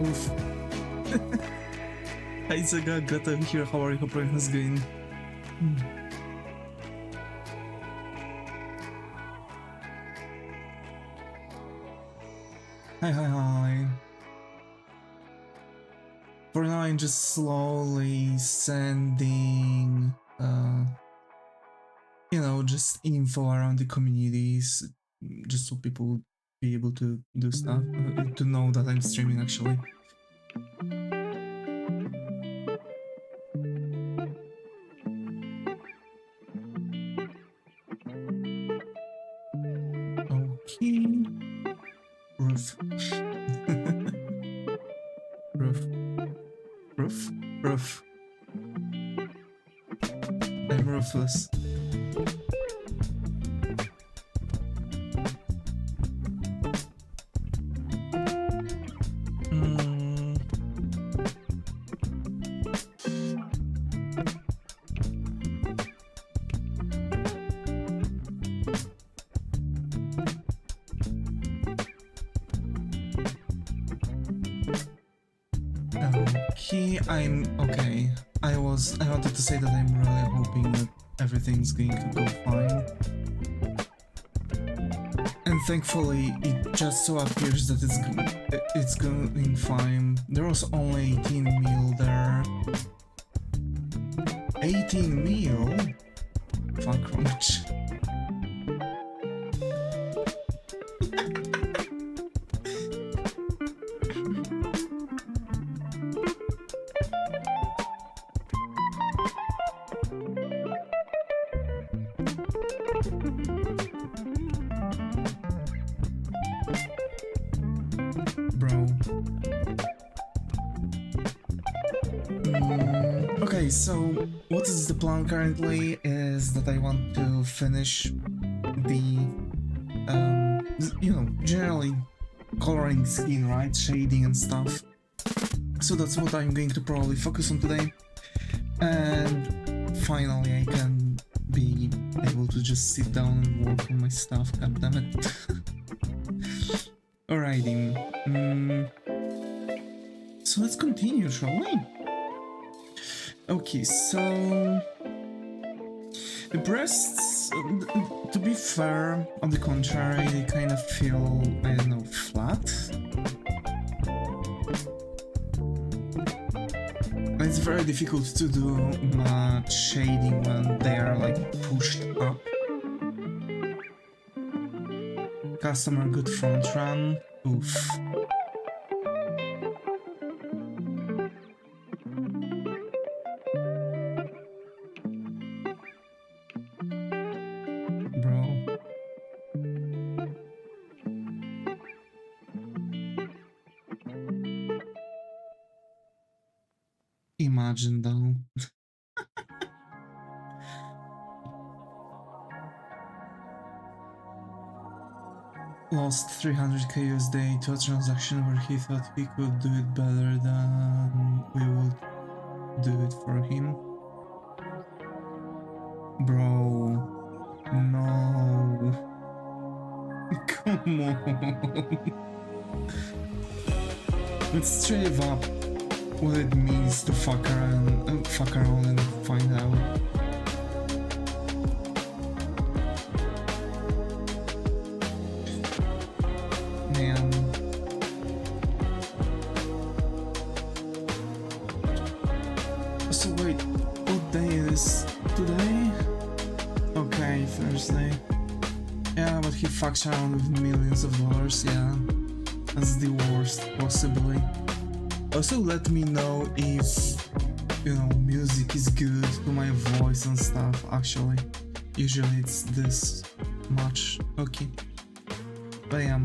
Oof. Hi Zaga, glad to be here. How are you? Hope everything's going. Hi. For now, I'm just slowly sending, you know, just info around the communities, just so people be able to do stuff, to know that I'm streaming actually. Okay. Roof. Roof. I'm roofless. Okay. I wanted to say that I'm really hoping that everything's going to go fine. And thankfully, it just so appears that it's going fine. There was only 18 mil there. 18 mil? Fuck, much. Okay, so what is the plan currently is that I want to finish the, you know, generally coloring skin, right? Shading and stuff. So that's what I'm going to probably focus on today. And finally I can be able to just sit down and work on my stuff, goddammit. Alrighty. So let's continue, shall we? Okay, so the breasts, to be fair, on the contrary, they kind of feel, I don't know, flat. It's very difficult to do much shading when they are like pushed up. Customer good front run, oof. Imagine though. Lost 300k USD to a transaction where he thought he could do it better than we would do it for him. Bro, no. Come on. Let's straight up what it means to fuck around and find out. Man. So wait, what day is today? Okay, Thursday. Yeah, but he fucks around with millions of dollars, yeah. That's the worst, possibly. Also, let me know if, you know, music is good to my voice and stuff, actually. Usually it's this much. Okay. But yeah.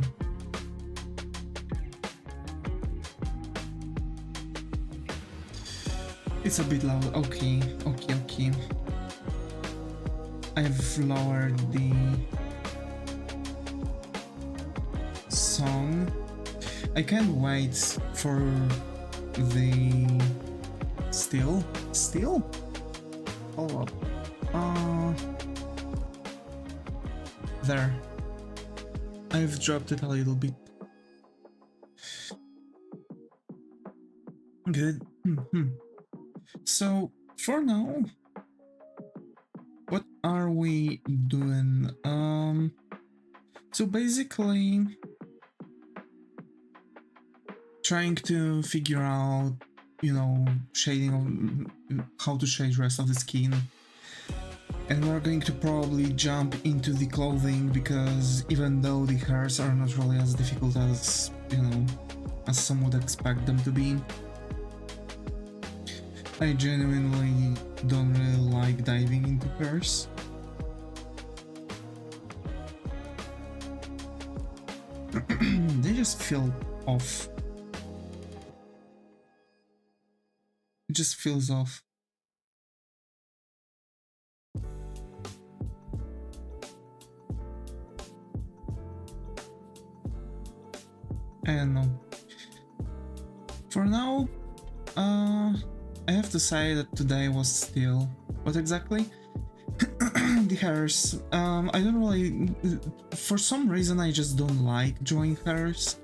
It's a bit loud. Okay. I've lowered the song. I can't wait for the still? Hold up. There. I've dropped it a little bit. Good. So for now, what are we doing? So basically trying to figure out, you know, shading of how to shade rest of the skin. And we're going to probably jump into the clothing because even though the hairs are not really as difficult as, you know, as some would expect them to be, I genuinely don't really like diving into hairs. They just feel off. It just feels off. I don't know. For now, I have to say that today was still... What exactly? The hairs. I don't really... For some reason I just don't like drawing hairs.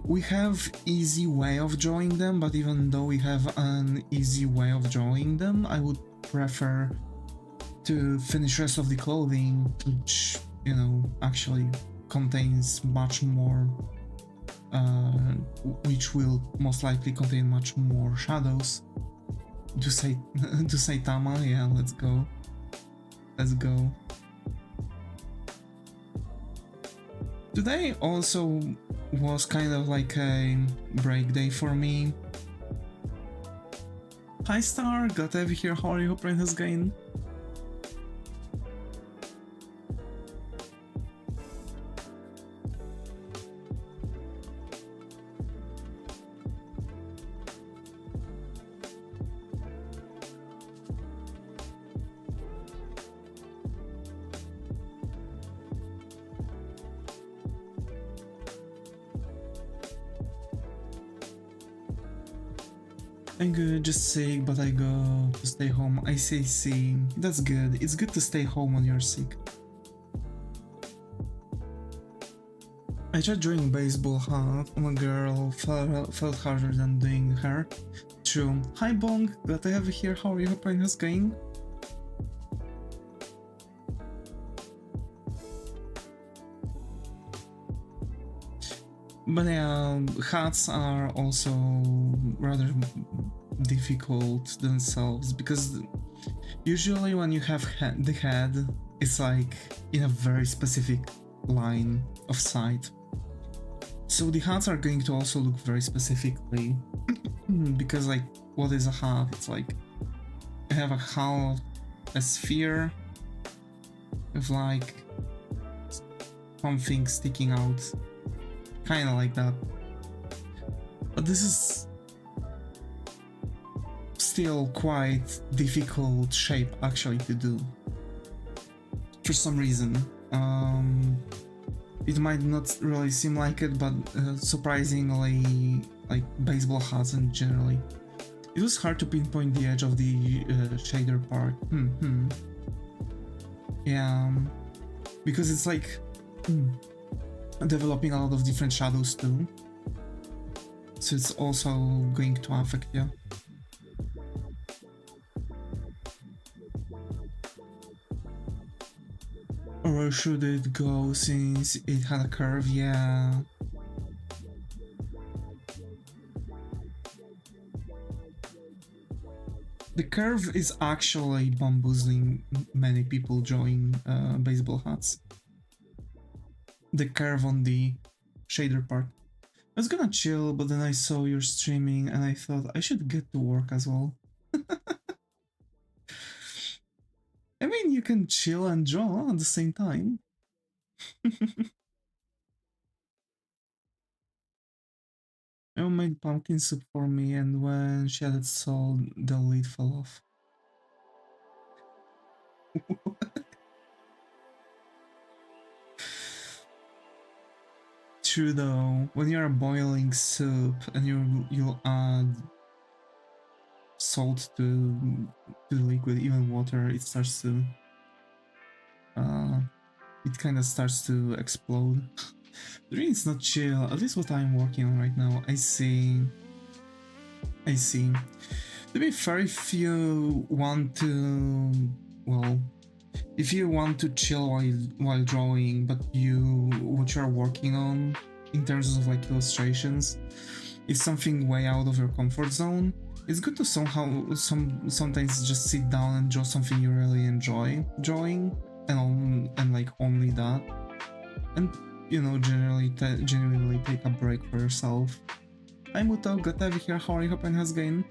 We have easy way of drawing them, but even though we have an easy way of drawing them, I would prefer to finish rest of the clothing, which, you know, actually contains much more, which will most likely contain much more shadows. To say Tama, yeah, let's go. Let's go. Today also was kind of like a break day for me. Hi Star, got to have you here, how are you? Hope has gained. I'm good, just sick, but I go to stay home. I say see, that's good. It's good to stay home when you're sick. I tried drawing baseball hat on a girl, felt harder than doing her. True. Hi Bong, glad to have you here. How are you? Hope it's going. But yeah, hats are also rather difficult themselves because usually when you have the head, it's like in a very specific line of sight. So the hats are going to also look very specifically because, like, what is a hat? It's like you have a sphere with like something sticking out. Kind of like that, but this is still quite difficult shape actually to do for some reason. It might not really seem like it, but surprisingly, like baseball hats and generally, it was hard to pinpoint the edge of the shader part. Yeah, because it's like developing a lot of different shadows too, so it's also going to affect you. Or where should it go since it had a curve? Yeah. The curve is actually bamboozling many people drawing baseball hats. The curve on the shader part. I was gonna chill, but then I saw you're streaming and I thought I should get to work as well. I mean, you can chill and draw at the same time. Emma made pumpkin soup for me, and when she added salt, the lid fell off. True though, when you're boiling soup and you'll add salt to the liquid, even water, it starts to it kind of starts to explode. The drink's not chill, at least what I'm working on right now. I see. I see. To be fair, if you want to, well, if you want to chill while drawing, but what you're working on in terms of like illustrations is something way out of your comfort zone, it's good to sometimes just sit down and draw something you really enjoy drawing, and like only that, and you know, genuinely take a break for yourself. Hi Muto, good to have you here. How are you? Hope has gained.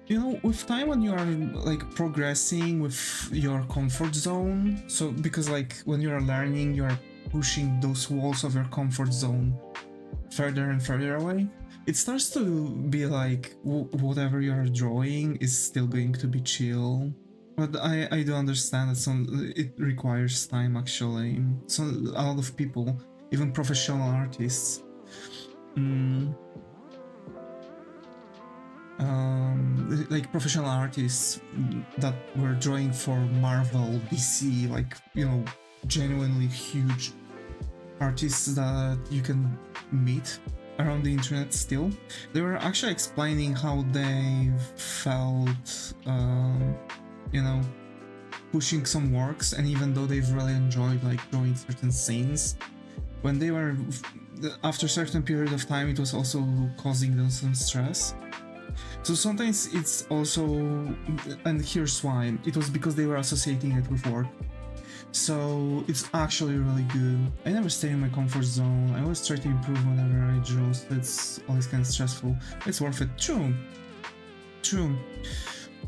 You know, with time, when you are like progressing with your comfort zone, so because like when you are learning, you are pushing those walls of your comfort zone further and further away, it starts to be like whatever you are drawing is still going to be chill. But I do understand that it requires time actually. So a lot of people, even professional artists, like professional artists that were drawing for Marvel, DC, like, you know, genuinely huge artists that you can meet around the internet still, they were actually explaining how they felt, you know, pushing some works, and even though they've really enjoyed like drawing certain scenes, when they were, after a certain period of time, it was also causing them some stress. So sometimes it's also, and here's why, it was because they were associating it with work. So it's actually really good. I never stay in my comfort zone. I always try to improve whenever I draw, so it's always kind of stressful. It's worth it. True.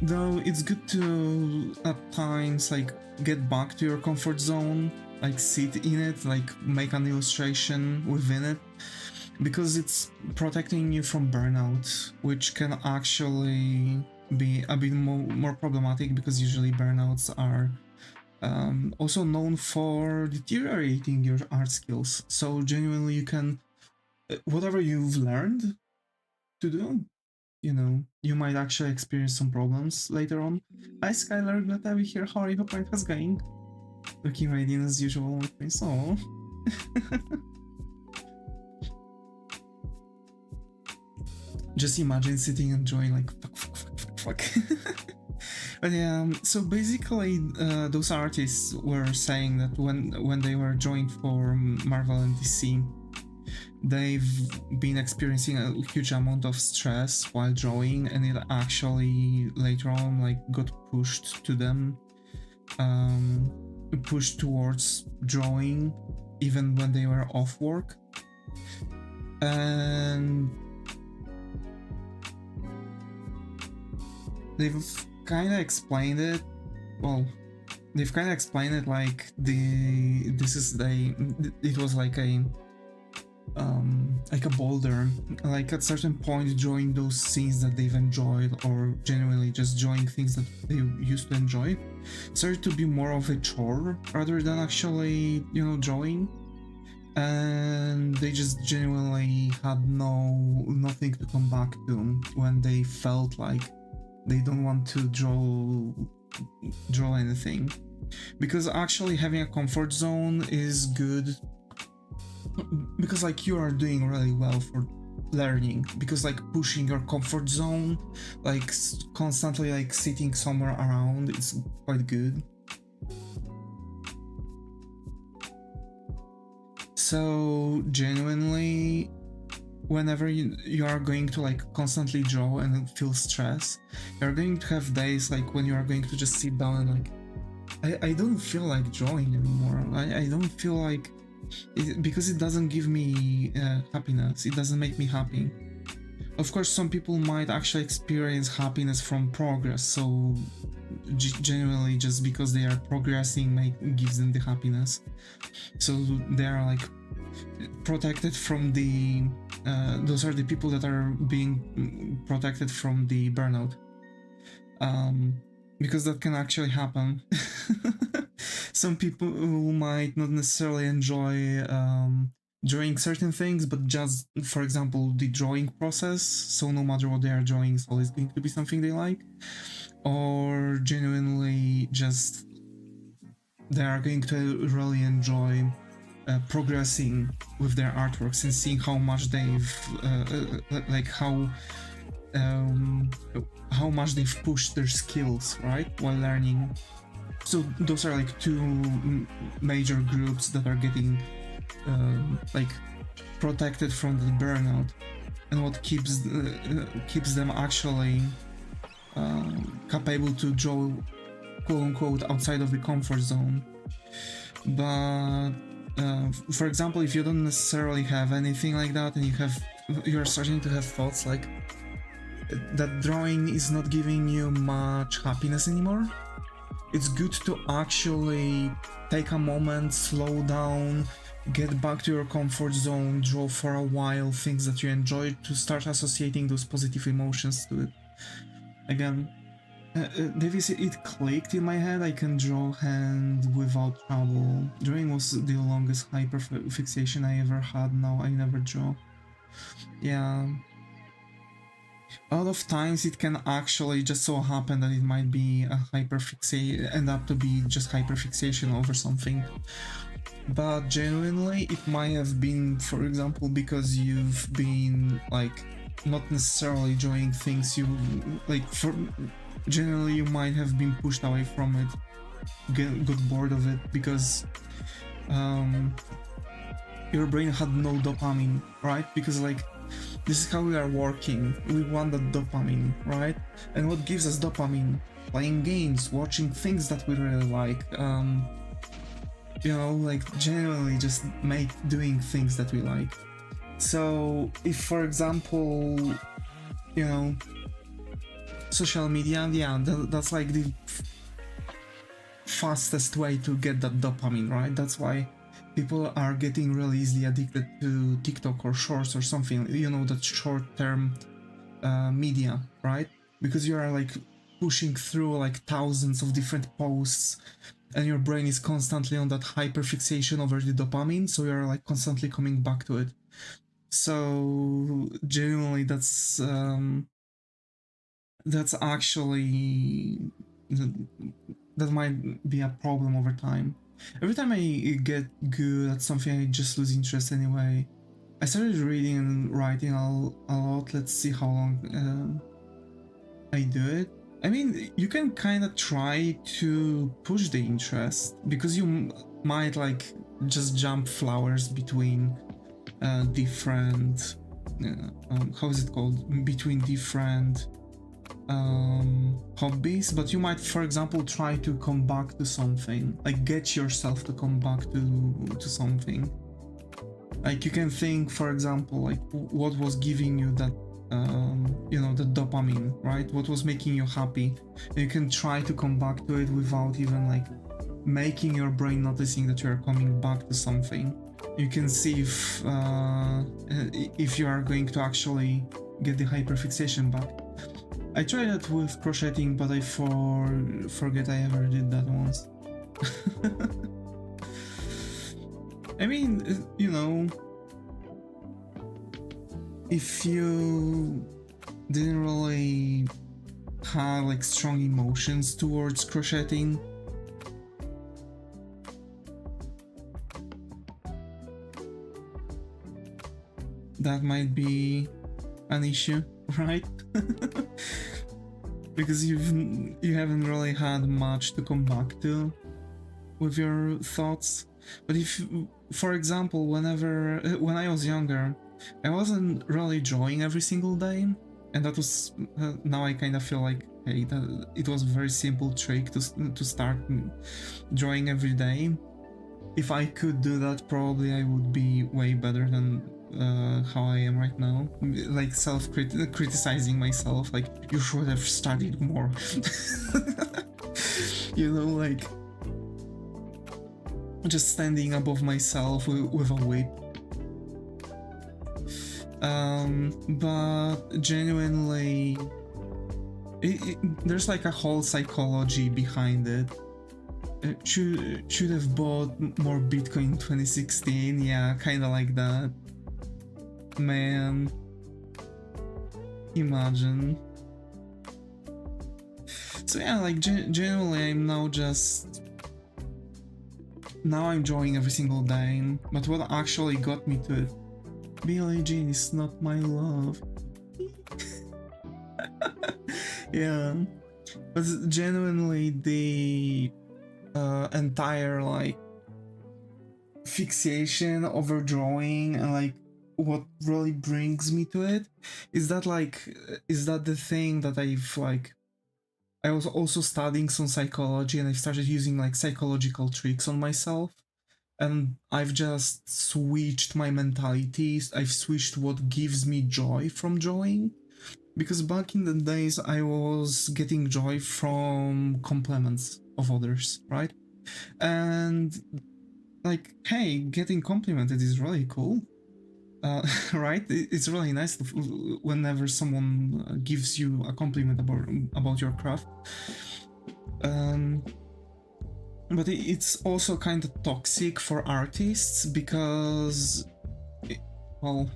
Though it's good to, at times, like, get back to your comfort zone, like sit in it, like make an illustration within it, because it's protecting you from burnout, which can actually be a bit more problematic, because usually burnouts are also known for deteriorating your art skills. So genuinely, you can, whatever you've learned to do, you know, you might actually experience some problems later on. Hi Skylar, glad to have you here. How are you? Hope life is going. Looking radiant as usual. So just imagine sitting and drawing like fuck. But yeah, so basically those artists were saying that when they were drawing for Marvel and DC, they've been experiencing a huge amount of stress while drawing, and it actually later on like got pushed to them, pushed towards drawing even when they were off work. And they've kind of explained it, well, they've kind of explained it like it was like a boulder, like at certain point drawing those scenes that they've enjoyed, or genuinely just drawing things that they used to enjoy, started to be more of a chore rather than actually, you know, drawing, and they just genuinely had nothing to come back to when they felt like they don't want to draw anything. Because actually having a comfort zone is good, because like you are doing really well for learning, because like pushing your comfort zone, like constantly like sitting somewhere around, it's quite good. So genuinely, whenever you are going to like constantly draw and feel stress, you're going to have days like when you are going to just sit down and like, I don't feel like drawing anymore. I don't feel like it, because it doesn't give me happiness. It doesn't make me happy. Of course, some people might actually experience happiness from progress, so genuinely just because they are progressing gives them the happiness. So they are like protected from the those are the people that are being protected from the burnout, because that can actually happen. Some people who might not necessarily enjoy drawing certain things, but just, for example, the drawing process, so no matter what they are drawing, it's always going to be something they like, or genuinely just they are going to really enjoy progressing with their artworks and seeing how much they've like how much they've pushed their skills, right, while learning. So those are like two major groups that are getting like protected from the burnout, and what keeps them actually capable to draw quote-unquote outside of the comfort zone. But for example, if you don't necessarily have anything like that, and you're starting to have thoughts like that drawing is not giving you much happiness anymore, it's good to actually take a moment, slow down, get back to your comfort zone, draw for a while things that you enjoy, to start associating those positive emotions to it. Again, Davis, it clicked in my head. I can draw hand without trouble. Drawing was the longest hyperfixation I ever had. Now I never draw. Yeah. A lot of times it can actually just so happen that it might be a end up to be just hyperfixation over something. But genuinely, it might have been, for example, because you've been like not necessarily enjoying things you like. Generally, you might have been pushed away from it, got bored of it because your brain had no dopamine, right? Because like this is how we are working. We want that dopamine, right? And what gives us dopamine? Playing games, watching things that we really like. You know, like genuinely just doing things that we like. So if, for example, you know, social media, yeah, that's like the fastest way to get that dopamine, right? That's why people are getting really easily addicted to TikTok or Shorts or something, you know, that short-term media, right? Because you are like pushing through like thousands of different posts, and your brain is constantly on that hyperfixation over the dopamine, so you're like constantly coming back to it. So genuinely, that's actually, that might be a problem over time. Every time I get good at something, I just lose interest anyway. I started reading and writing a lot. Let's see how long I do it. I mean, you can kind of try to push the interest, because you might like just jump flowers between different how is it called, between different hobbies, but you might, for example, try to come back to something, like get yourself to come back to something. Like you can think, for example, like what was giving you that you know, the dopamine, right? What was making you happy? And you can try to come back to it without even like making your brain noticing that you are coming back to something. You can see if you are going to actually get the hyperfixation back. I tried that with crocheting, but I forget I ever did that once. I mean, you know, if you didn't really have like strong emotions towards crocheting, that might be an issue, right? Because you haven't really had much to come back to with your thoughts. But if, for example, when I was younger, I wasn't really drawing every single day, and that was now I kind of feel like, hey, that it was a very simple trick to start drawing every day. If I could do that, probably I would be way better than how I am right now. Like criticizing myself, like you should have studied more. You know, like just standing above myself with a whip. But genuinely, there's like a whole psychology behind it. Should have bought more Bitcoin in 2016, yeah, kinda like that. Man, imagine. So yeah, like genuinely, I'm now just now I'm drawing every single day, but what actually got me to it, Billie Jean is not my love. Yeah, but genuinely the entire like fixation over drawing and like what really brings me to it is that the thing that I've like, I was also studying some psychology and I've started using like psychological tricks on myself, and I've just switched my mentalities. I've switched what gives me joy from drawing, because back in the days I was getting joy from compliments of others, right? And like, hey, getting complimented is really cool. Right? It's really nice whenever someone gives you a compliment about your craft. But it's also kind of toxic for artists because, well,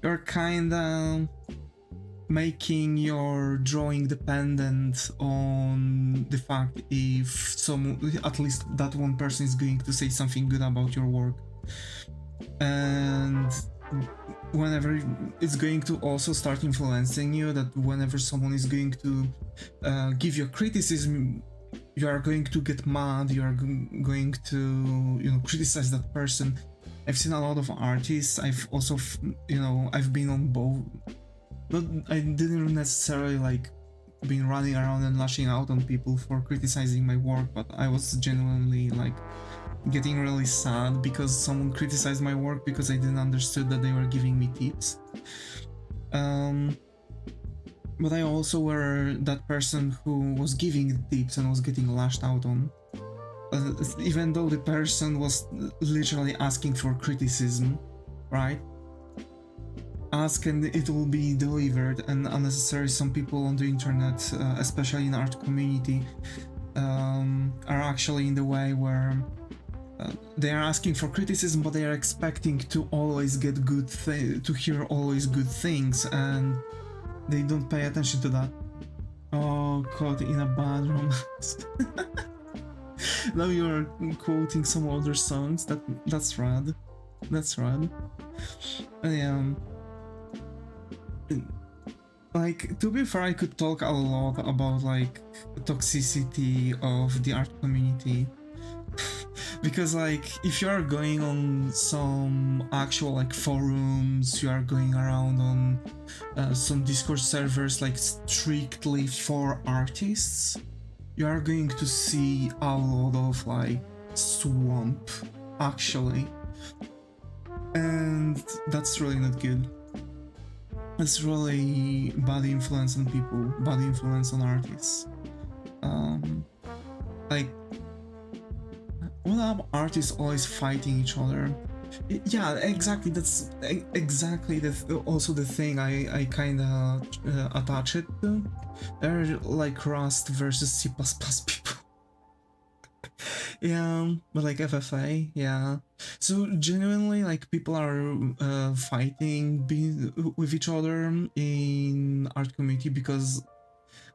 you're kind of making your drawing dependent on the fact if at least that one person is going to say something good about your work. And whenever it's going to also start influencing you, that whenever someone is going to give you criticism, you are going to get mad, you are going to, you know, criticize that person. I've seen a lot of artists. I've also, you know, I've been on both, but I didn't necessarily like been running around and lashing out on people for criticizing my work, but I was genuinely like getting really sad because someone criticized my work because I didn't understood that they were giving me tips. But I also were that person who was giving tips and was getting lashed out on, even though the person was literally asking for criticism, right? Ask and it will be delivered, and unnecessarily some people on the internet, especially in the art community, are actually in the way where they are asking for criticism, but they are expecting to always get to hear always good things, and they don't pay attention to that. Oh, caught in a bad romance. Now you're quoting some other songs. That's rad. That's rad. Yeah. Like, to be fair, I could talk a lot about like toxicity of the art community. Because like, if you are going on some actual like forums, you are going around on some Discord servers like strictly for artists, you are going to see a lot of like swamp, actually. And that's really not good. It's really bad influence on people, bad influence on artists. Like, what are artists always fighting each other? Yeah, exactly. That's exactly also the thing I kind of attach it to. They're like Rust versus C++ people. Yeah, but like FFA, yeah. So genuinely, like, people are fighting with each other in art community because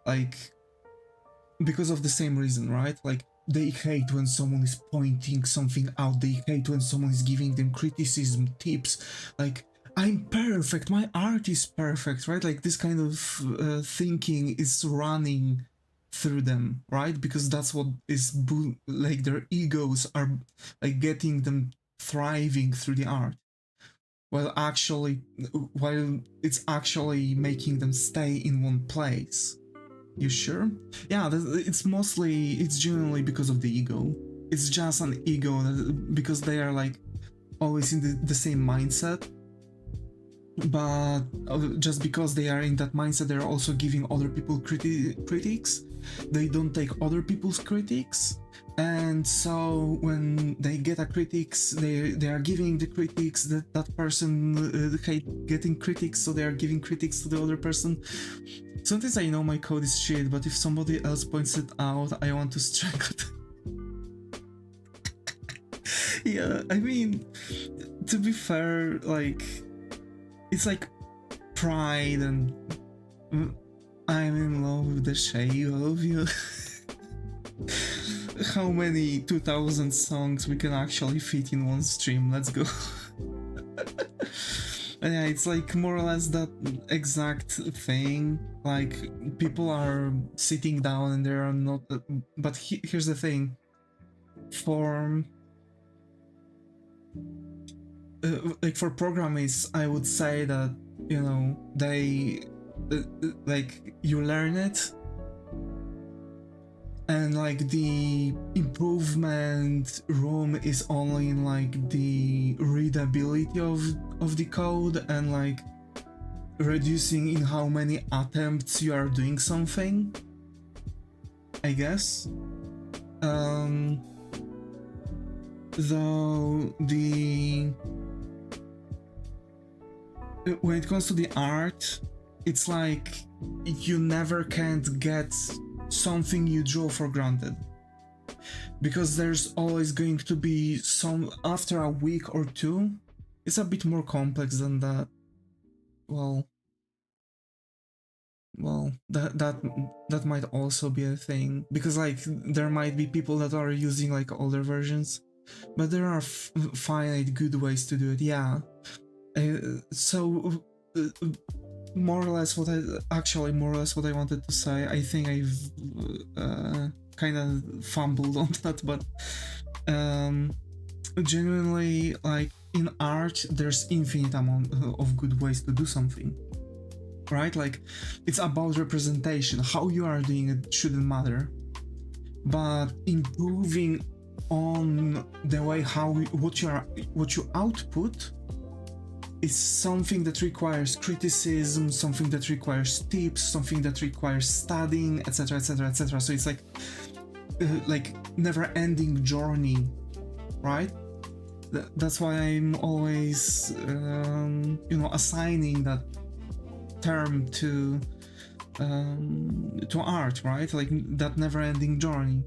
of the same reason, right? Like, they hate when someone is pointing something out, they hate when someone is giving them criticism, tips, like, I'm perfect, my art is perfect, right? Like, this kind of thinking is running through them, right? Because that's what is like, their egos are like getting them thriving through the art, while it's actually making them stay in one place. You sure? Yeah, it's genuinely because of the ego. It's just an ego because they are like always in the same mindset, but just because they are in that mindset, they're also giving other people critiques. They don't take other people's critiques, and so when they get a critiques, they are giving the critiques that person hate getting critiques, so they are giving critiques to the other person. Sometimes I know my code is shit, but if somebody else points it out, I want to strangle them. Yeah, I mean, to be fair, like, it's like pride and I'm in love with the shape of you. how many 2000 songs we can actually fit in one stream. Let's go. And yeah, it's like more or less that exact thing. Like people are sitting down and they are not. But here's the thing. For like for programmers, I would say that, you know, they like you learn it, and like the improvement room is only in like the readability of the code and like reducing in how many attempts you are doing something, I guess. Though when it comes to the art, it's like you never can't get something you draw for granted, because there's always going to be some, after a week or two, it's a bit more complex than that. Well, that might also be a thing, because like there might be people that are using like older versions, but there are finite good ways to do it. Yeah. So more or less what I wanted to say, I think I've kind of fumbled on that, but genuinely, like in art there's infinite amount of good ways to do something, right? Like it's about representation. How you are doing it shouldn't matter, but improving on the way what you output is something that requires criticism, something that requires tips, something that requires studying, etc, etc, etc. So it's like never-ending journey, right? That's why I'm always you know, assigning that term to art, right? Like that never-ending journey.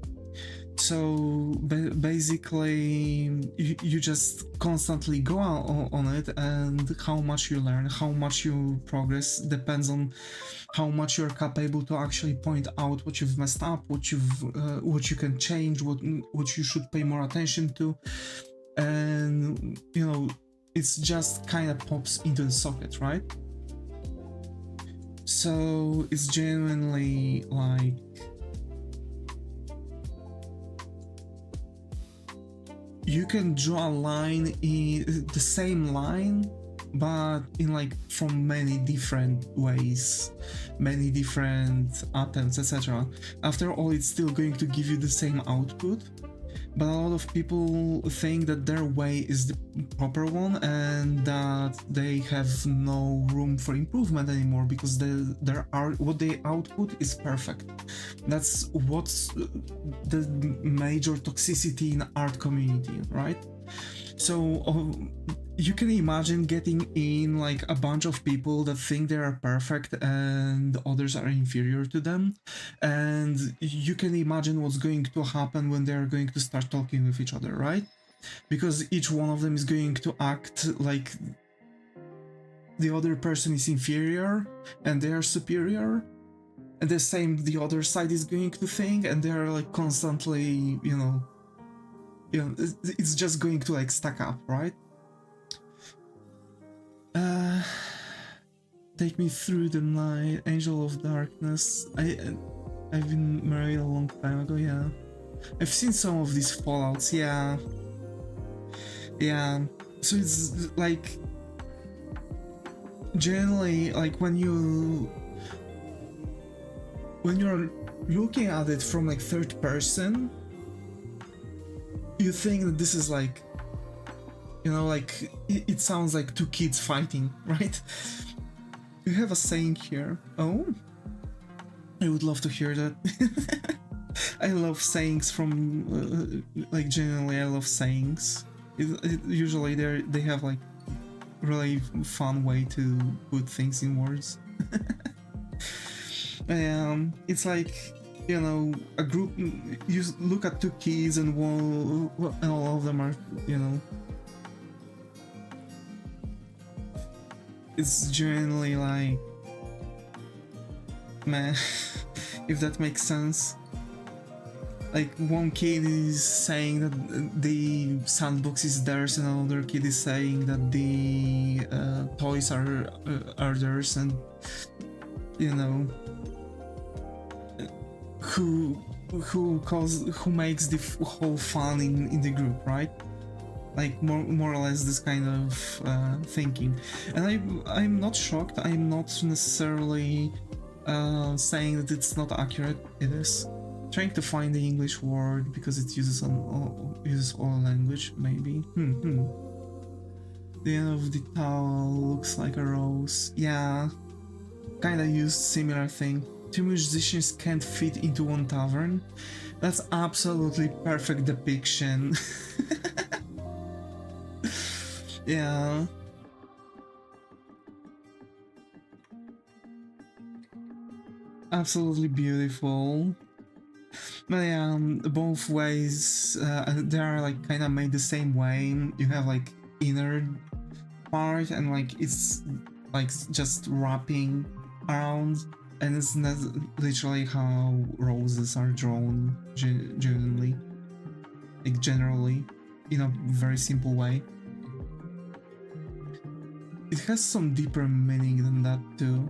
So basically you just constantly go on it, and how much you learn, how much you progress depends on how much you're capable to actually point out what you've messed up, what you can change, what you should pay more attention to, and you know, it's just kind of pops into the socket, right? So it's genuinely like you can draw a line in the same line, but in like from many different ways, many different attempts, etc. After all, it's still going to give you the same output, but a lot of people think that their way is the proper one and that they have no room for improvement anymore because their art, what they output is perfect. That's what's the major toxicity in art community, right? So you can imagine getting in like a bunch of people that think they are perfect and others are inferior to them, and you can imagine what's going to happen when they're going to start talking with each other, right? Because each one of them is going to act like the other person is inferior and they are superior, and the same the other side is going to think, and they're like constantly, you know, it's just going to like stack up, right? Take me through the night, Angel of Darkness. I've been married a long time ago, yeah. I've seen some of these Fallouts, yeah. Yeah, so it's like generally like when you're looking at it from like third person, you think that this is like, you know, like it sounds like two kids fighting, right? You have a saying here. Oh, I would love to hear that. I love sayings from like genuinely I love sayings. Usually they have like really fun way to put things in words. It's like, you know, a group, you look at two kids and all of them are, you know, it's genuinely like, man, if that makes sense. like one kid is saying that the sandbox is theirs, and another kid is saying that the toys are theirs, and you know, who makes the whole fun in the group, right? Like more or less this kind of thinking. And I'm not shocked. I'm not necessarily saying that it's not accurate. It is. Trying to find the English word because it uses all language, maybe. The end of the towel looks like a rose. Yeah, kinda used similar thing. Two musicians can't fit into one tavern. That's absolutely perfect depiction. Yeah. Absolutely beautiful. But yeah, both ways they are like kind of made the same way. You have like inner part and like it's like just wrapping around, and it's not literally how roses are drawn genuinely, like generally, in a very simple way. It has some deeper meaning than that too.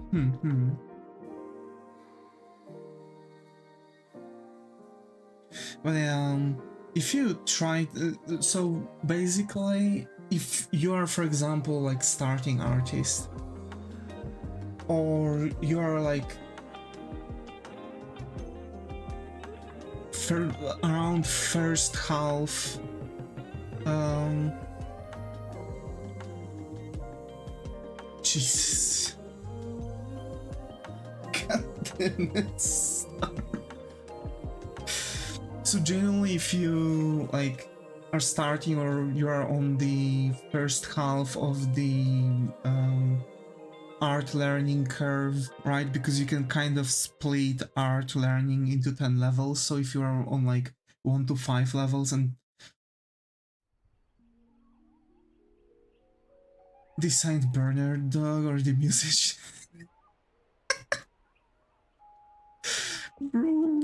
But if you try, so basically, if you are, for example, like starting artist, or you are like around first half, Jesus, God damn it. So generally, if you like are starting or you are on the first half of the art learning curve, right? Because you can kind of split art learning into 10 levels. So if you are on like 1 to 5 levels, and the Saint Bernard dog or the musician. Bro.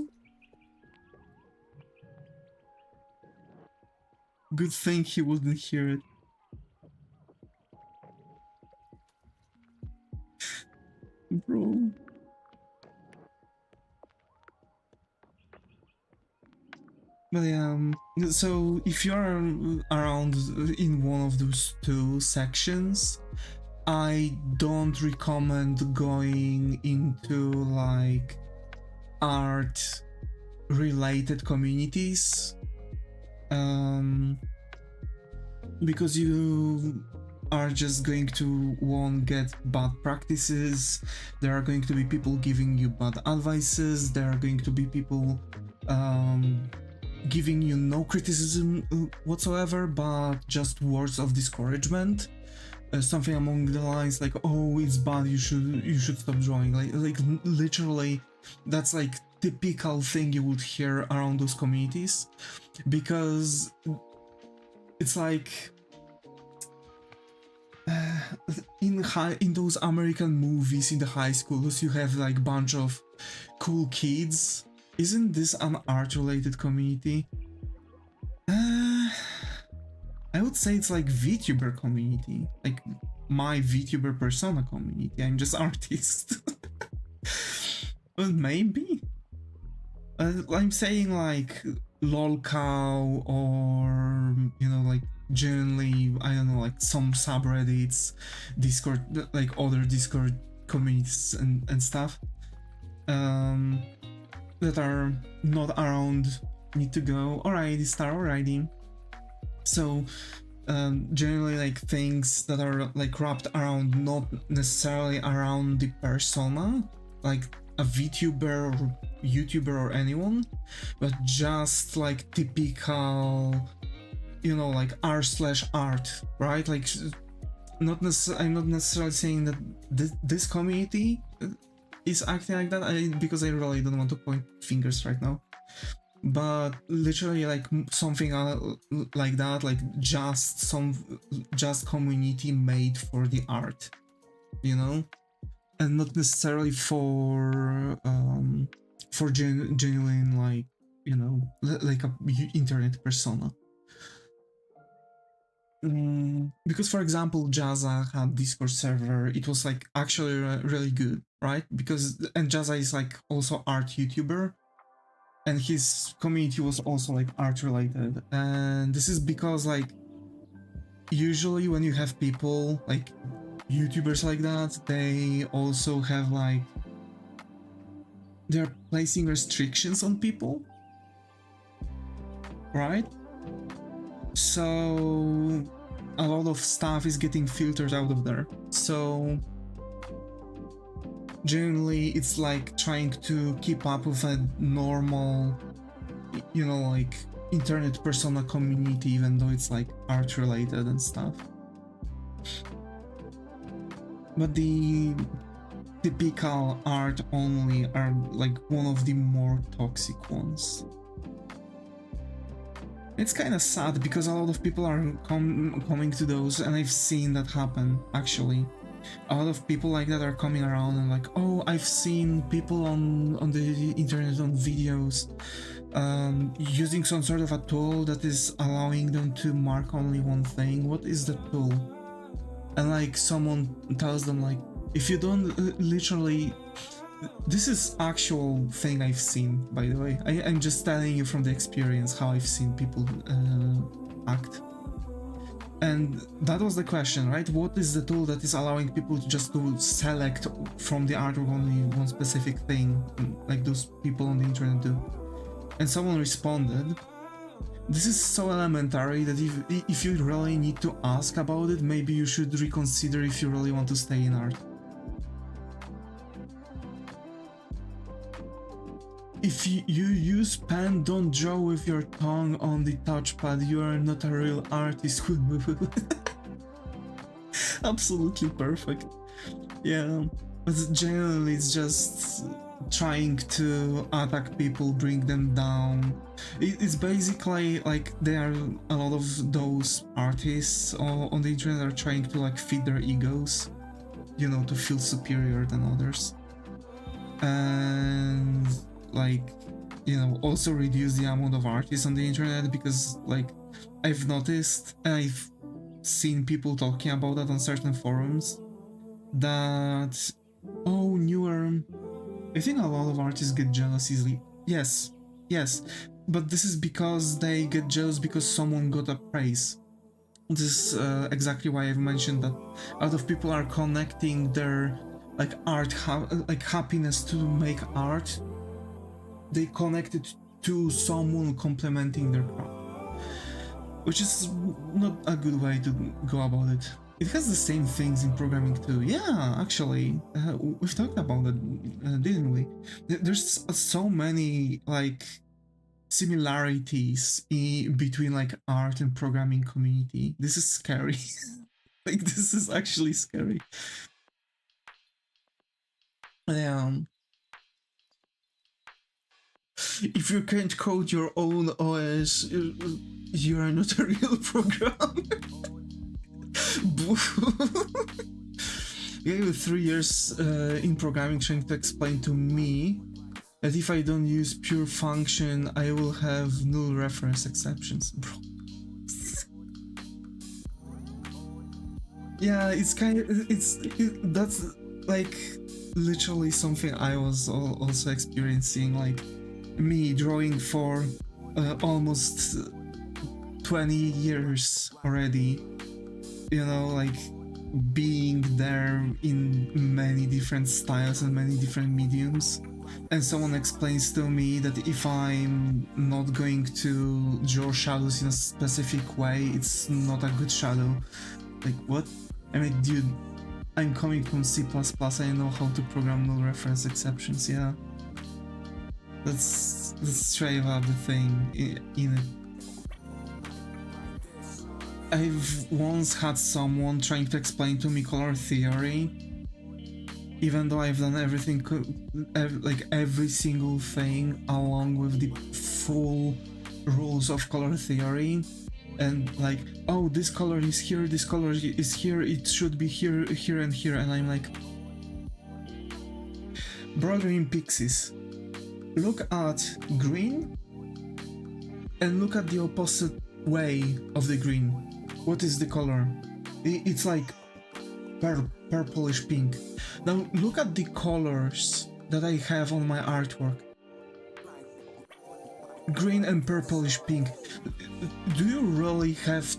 Good thing he wouldn't hear it. Bro. But so if you're around in one of those two sections, I don't recommend going into like art related communities, because you are just going to get bad practices. There are going to be people giving you bad advices. There are going to be people giving you no criticism whatsoever, but just words of discouragement. Something along the lines like, "Oh, it's bad. You should stop drawing." Like literally, that's like typical thing you would hear around those communities, because it's like in those American movies in the high schools, you have like bunch of cool kids. Isn't this an art-related community? I would say it's like Vtuber community, like my Vtuber persona community. I'm just artist. But maybe. I'm saying like lolcow, or you know, like generally, I don't know, like some subreddits, Discord, like other Discord communities and stuff that are not around need to go. Alrighty, start alrighty. So generally like things that are like wrapped around, not necessarily around the persona, like a VTuber or YouTuber or anyone, but just like typical, you know, like r/art, right? Like I'm not necessarily saying that this community is acting like that, because I really don't want to point fingers right now, but literally like something like that, like just community made for the art, you know, and not necessarily for genuine like you know, like a internet persona. Because for example, Jazza had Discord server, it was like actually really good, right? And Jazza is like also art YouTuber, and his community was also like art related. And this is because like usually when you have people like YouTubers like that, they also have like, they're placing restrictions on people, right? So a lot of stuff is getting filtered out of there. So generally it's like trying to keep up with a normal, you know, like internet persona community, even though it's like art related and stuff. But the typical art only are like one of the more toxic ones. It's kind of sad because a lot of people are coming to those, and I've seen that happen actually. A lot of people like that are coming around and like, oh, I've seen people on the internet on videos using some sort of a tool that is allowing them to mark only one thing. What is the tool? And like someone tells them like, if you don't literally, this is actual thing I've seen, by the way. I'm just telling you from the experience how I've seen people act. And that was the question, right? What is the tool that is allowing people just to select from the artwork only one specific thing, like those people on the internet do? And someone responded, this is so elementary that if you really need to ask about it, maybe you should reconsider if you really want to stay in art. If you use pen, don't draw with your tongue on the touchpad, you are not a real artist. Absolutely perfect. Yeah, but generally it's just trying to attack people, bring them down. It's basically like there are a lot of those artists on the internet are trying to like feed their egos, you know, to feel superior than others. And like, you know, also reduce the amount of artists on the internet, because like I've noticed and I've seen people talking about that on certain forums that, oh, newer, I think a lot of artists get jealous easily. Yes, but this is because they get jealous because someone got a praise. This is exactly why I've mentioned that a lot of people are connecting their like art, like happiness to make art. They connect it to someone complimenting their craft, which is not a good way to go about it. It has the same things in programming too. Yeah, actually, we've talked about it, didn't we? There's so many like similarities between like art and programming community. This is scary. Like this is actually scary. If you can't code your own OS, you are not a real programmer. Yeah, with 3 years in programming trying to explain to me that if I don't use pure function, I will have null reference exceptions. Bro. Yeah, it's kind of, that's like literally something I was also experiencing, like me drawing for almost 20 years already, you know, like being there in many different styles and many different mediums, and someone explains to me that if I'm not going to draw shadows in a specific way, it's not a good shadow. Like, what? I mean, dude, I'm coming from C++, I know how to program null reference exceptions, yeah. That's straight up the thing in it. I've once had someone trying to explain to me color theory, even though I've done everything, like every single thing along with the full rules of color theory, and like, oh, this color is here, this color is here, it should be here, here and here, and I'm like, brother in pixies, look at green, And look at the opposite way of the green. What is the color? It's like purplish pink. Now look at the colors that I have on my artwork. Green and purplish pink. Do you really have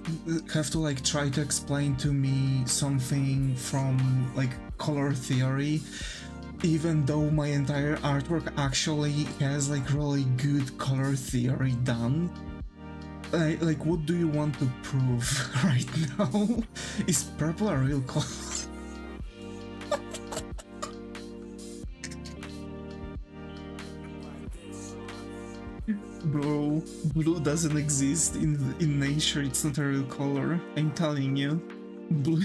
to like try to explain to me something from like color theory, even though my entire artwork actually has like really good color theory done? Like what do you want to prove right now? Is purple a real color? Bro, blue doesn't exist in nature, it's not a real color, I'm telling you. Blue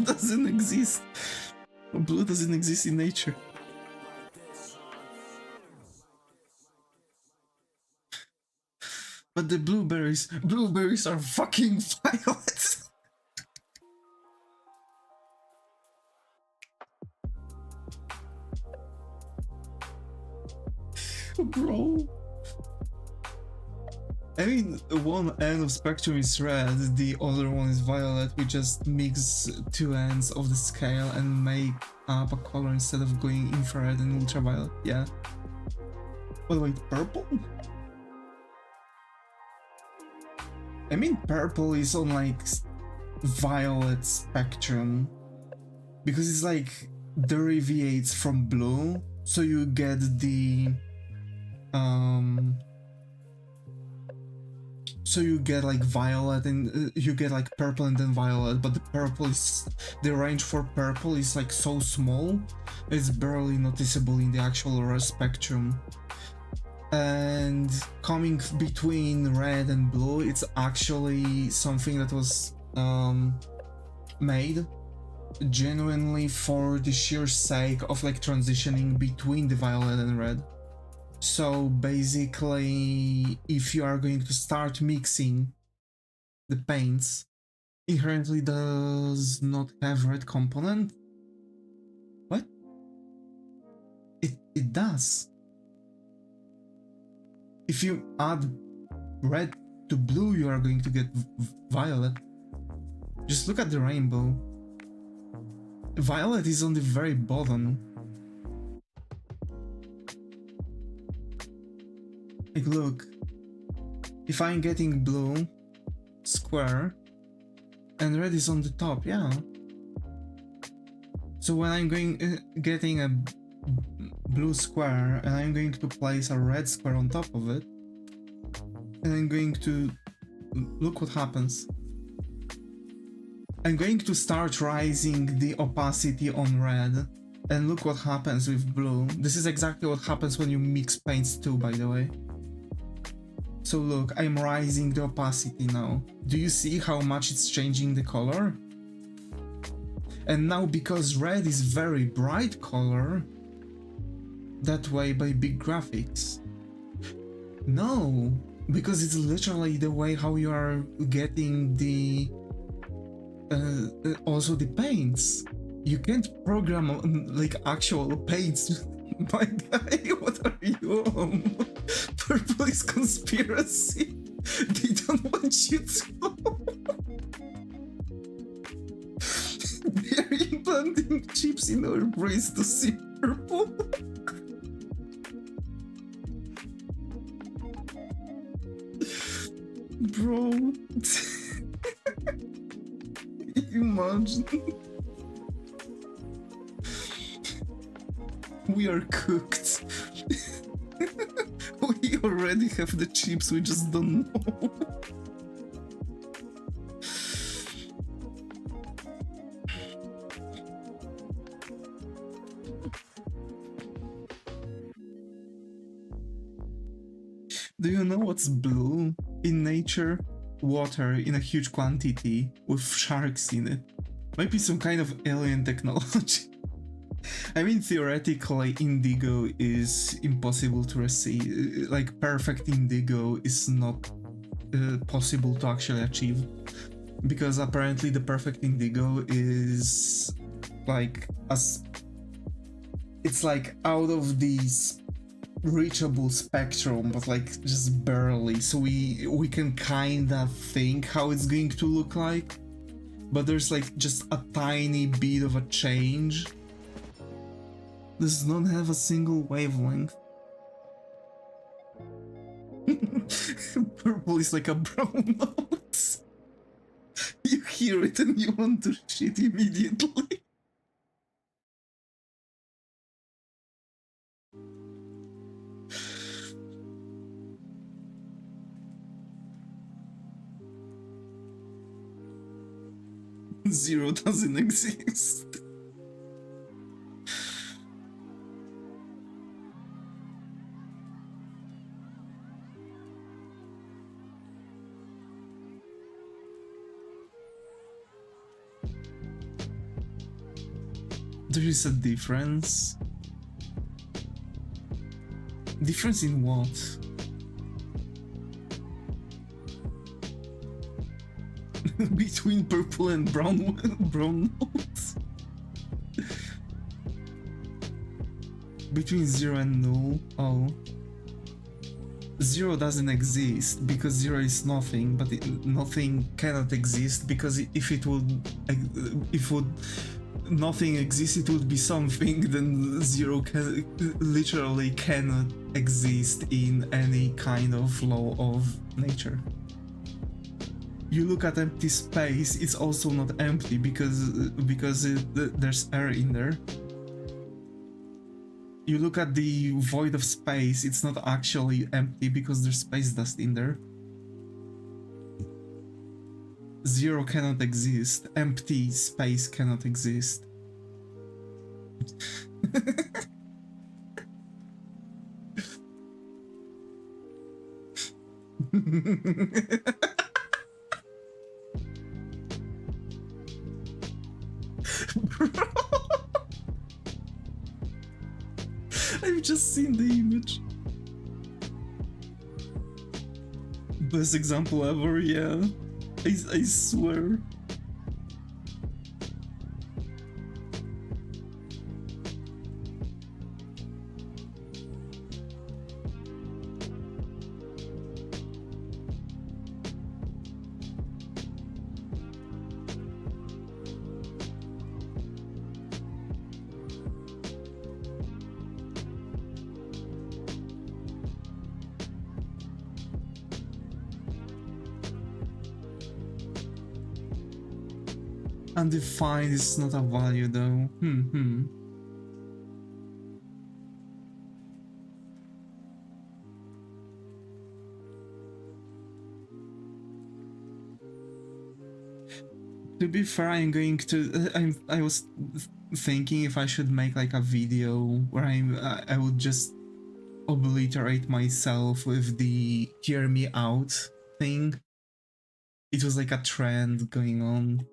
doesn't exist. Blue doesn't exist in nature. But the blueberries are fucking violet. Bro. I mean, one end of spectrum is red, the other one is violet. We just mix two ends of the scale and make up a color instead of going infrared and ultraviolet, yeah. But wait, purple? I mean, purple is on like violet spectrum because it's like derivates from blue, so you get the so you get like violet and you get like purple and then violet, but the purple is, the range for purple is like so small, it's barely noticeable in the actual spectrum. And coming between red and blue, it's actually something that was made genuinely for the sheer sake of like transitioning between the violet and red. So basically, if you are going to start mixing the paints, inherently does not have red component. What? It does. If you add red to blue, you are going to get violet. Just look at the rainbow. Violet is on the very bottom. Like, look, if I'm getting blue square and red is on the top, yeah. So when I'm getting a blue square and I'm going to place a red square on top of it, and I'm going to look what happens. I'm going to start raising the opacity on red, and look what happens with blue. This is exactly what happens when you mix paints too, by the way. So look, I'm raising the opacity now. Do you see how much it's changing the color? And now, because red is very bright color, that way by big graphics. No, because it's literally the way how you are getting the also the paints. You can't program like actual paints. My guy, what are you on? Purple is conspiracy. They don't want you to know. They are implanting chips in our brains to see purple. Bro. Imagine. We are cooked. We already have the chips, we just don't know. Do you know what's blue? In nature, water in a huge quantity with sharks in it. Might be some kind of alien technology. I mean, theoretically, indigo is impossible to receive. Like, perfect indigo is not possible to actually achieve. Because apparently the perfect indigo is like it's like out of these reachable spectrum, but like just barely, so we can kinda think how it's going to look like, but there's like just a tiny bit of a change. Does not have a single wavelength. Purple is like a brown note. You hear it and you want to shit immediately. Zero doesn't exist. There is a difference. Difference in what? Between purple and brown notes? Between 0 and null? Oh. 0 doesn't exist because 0 is nothing, but nothing cannot exist because if nothing exists, it would be something, then 0 literally cannot exist in any kind of law of nature. You look at empty space, it's also not empty because there's air in there. You look at the void of space, it's not actually empty because there's space dust in there. 0 cannot exist. Empty space cannot exist. Bro. I've just seen the image. Best example ever, yeah. I swear. Undefined is not a value though. To be fair, I'm going to. I was thinking if I should make like a video where I would just obliterate myself with the "hear me out" thing. It was like a trend going on.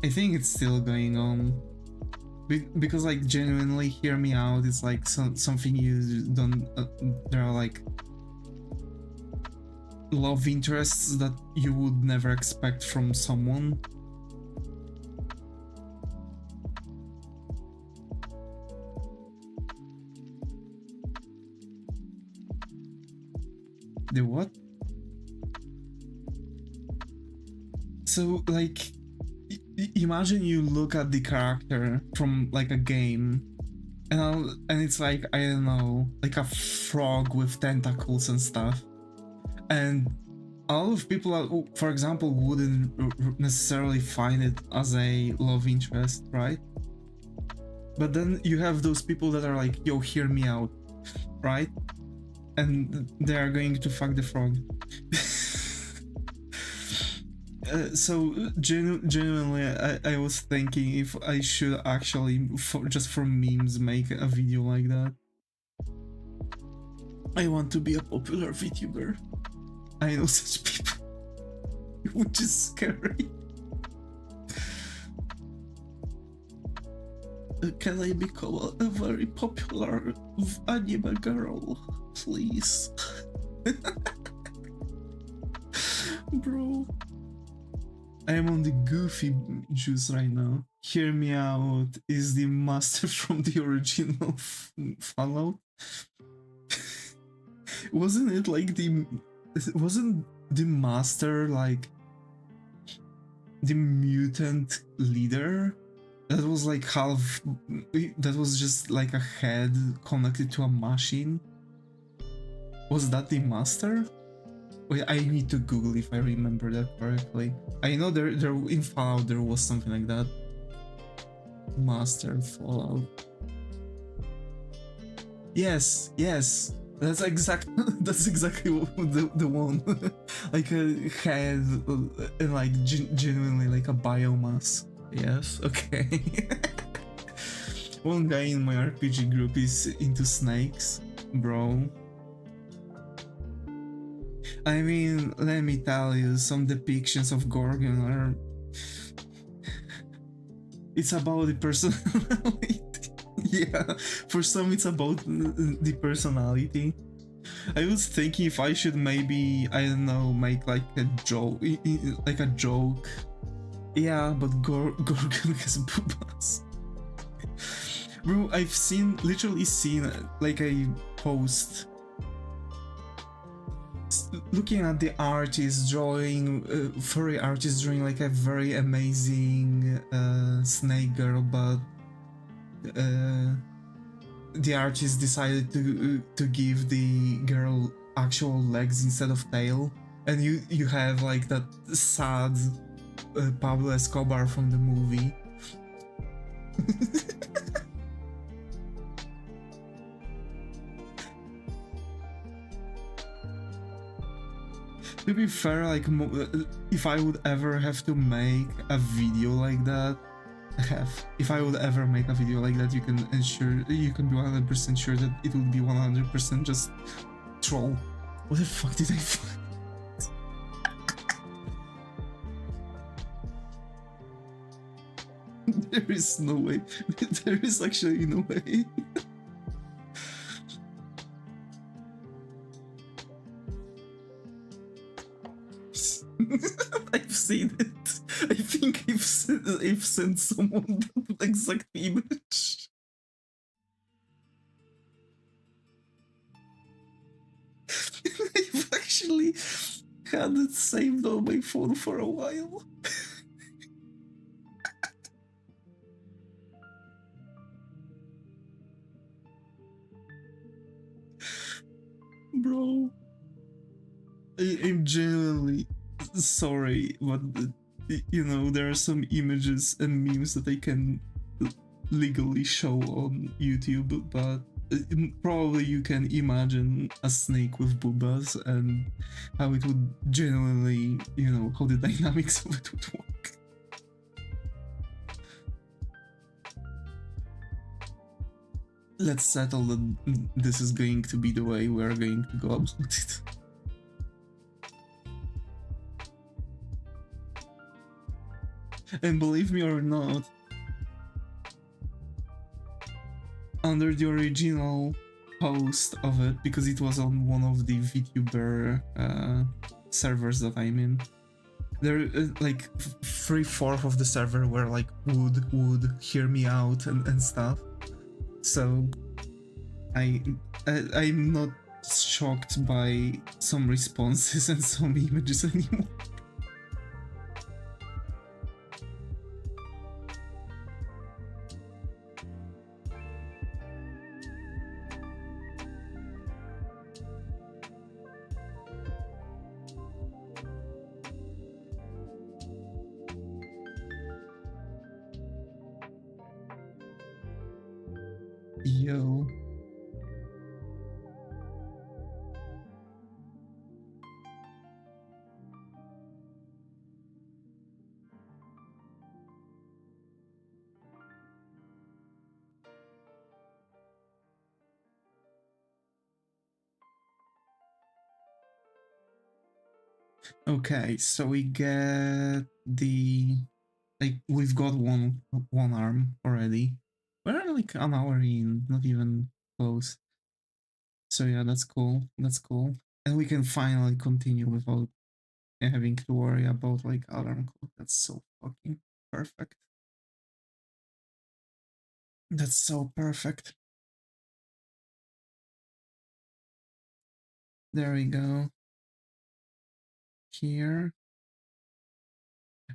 I think it's still going on. Because like genuinely hear me out is like something you don't there are like love interests that you would never expect from someone. The what? So like imagine you look at the character from like a game and it's like, I don't know, like a frog with tentacles and stuff, and a lot of people, for example, wouldn't necessarily find it as a love interest, right? But then you have those people that are like, yo, hear me out, right? And they are going to fuck the frog. So genuinely, I was thinking if I should actually, just for memes, make a video like that. I want to be a popular Vtuber. I know such people, which is scary. Can I become a very popular anime girl, please? Bro. I am on the goofy juice right now. Hear Me Out is the master from the original Fallout. Wasn't it like the... Wasn't the master like the mutant leader? That was like half... That was just like a head connected to a machine? Was that the master? Wait, I need to Google if I remember that correctly. I know there in Fallout there was something like that. Master Fallout. Yes, yes. That's exactly the one. Like a head and like genuinely like a biomass. Yes, okay. One guy in my RPG group is into snakes, bro. I mean, let me tell you, some depictions of Gorgon are... It's about the personality. Yeah, for some it's about the personality. I was thinking if I should maybe, I don't know, make like a joke, like a joke. Yeah, but Gorgon has boobas. Bro, I've literally seen like a post looking at the artist drawing, furry artist drawing like a very amazing snake girl, but the artist decided to give the girl actual legs instead of tail, and you have like that sad Pablo Escobar from the movie. To be fair, like if I would ever have to make a video like that, if I would ever make a video like that, you can be 100% sure that it would be 100% just troll. What the fuck did I find? There is no way. There is actually no way. I've seen it. I think I've sent someone that exact image. I've actually had it saved on my phone for a while. Bro, I'm genuinely sorry, but you know, there are some images and memes that I can legally show on YouTube, but probably you can imagine a snake with boobas and how it would genuinely, you know, how the dynamics of it would work. Let's settle that this is going to be the way we're going to go about it. And believe me or not, under the original post of it, because it was on one of the Vtuber servers that I'm in, there like 3/4 of the server were like would hear me out and stuff. So I'm not shocked by some responses and some images anymore. Yo. Okay, so we get the, like, we've got one arm already. We're like an hour in, not even close. So yeah, that's cool. That's cool. And we can finally continue without having to worry about like alarm clock. That's so fucking perfect. That's so perfect. There we go. Here.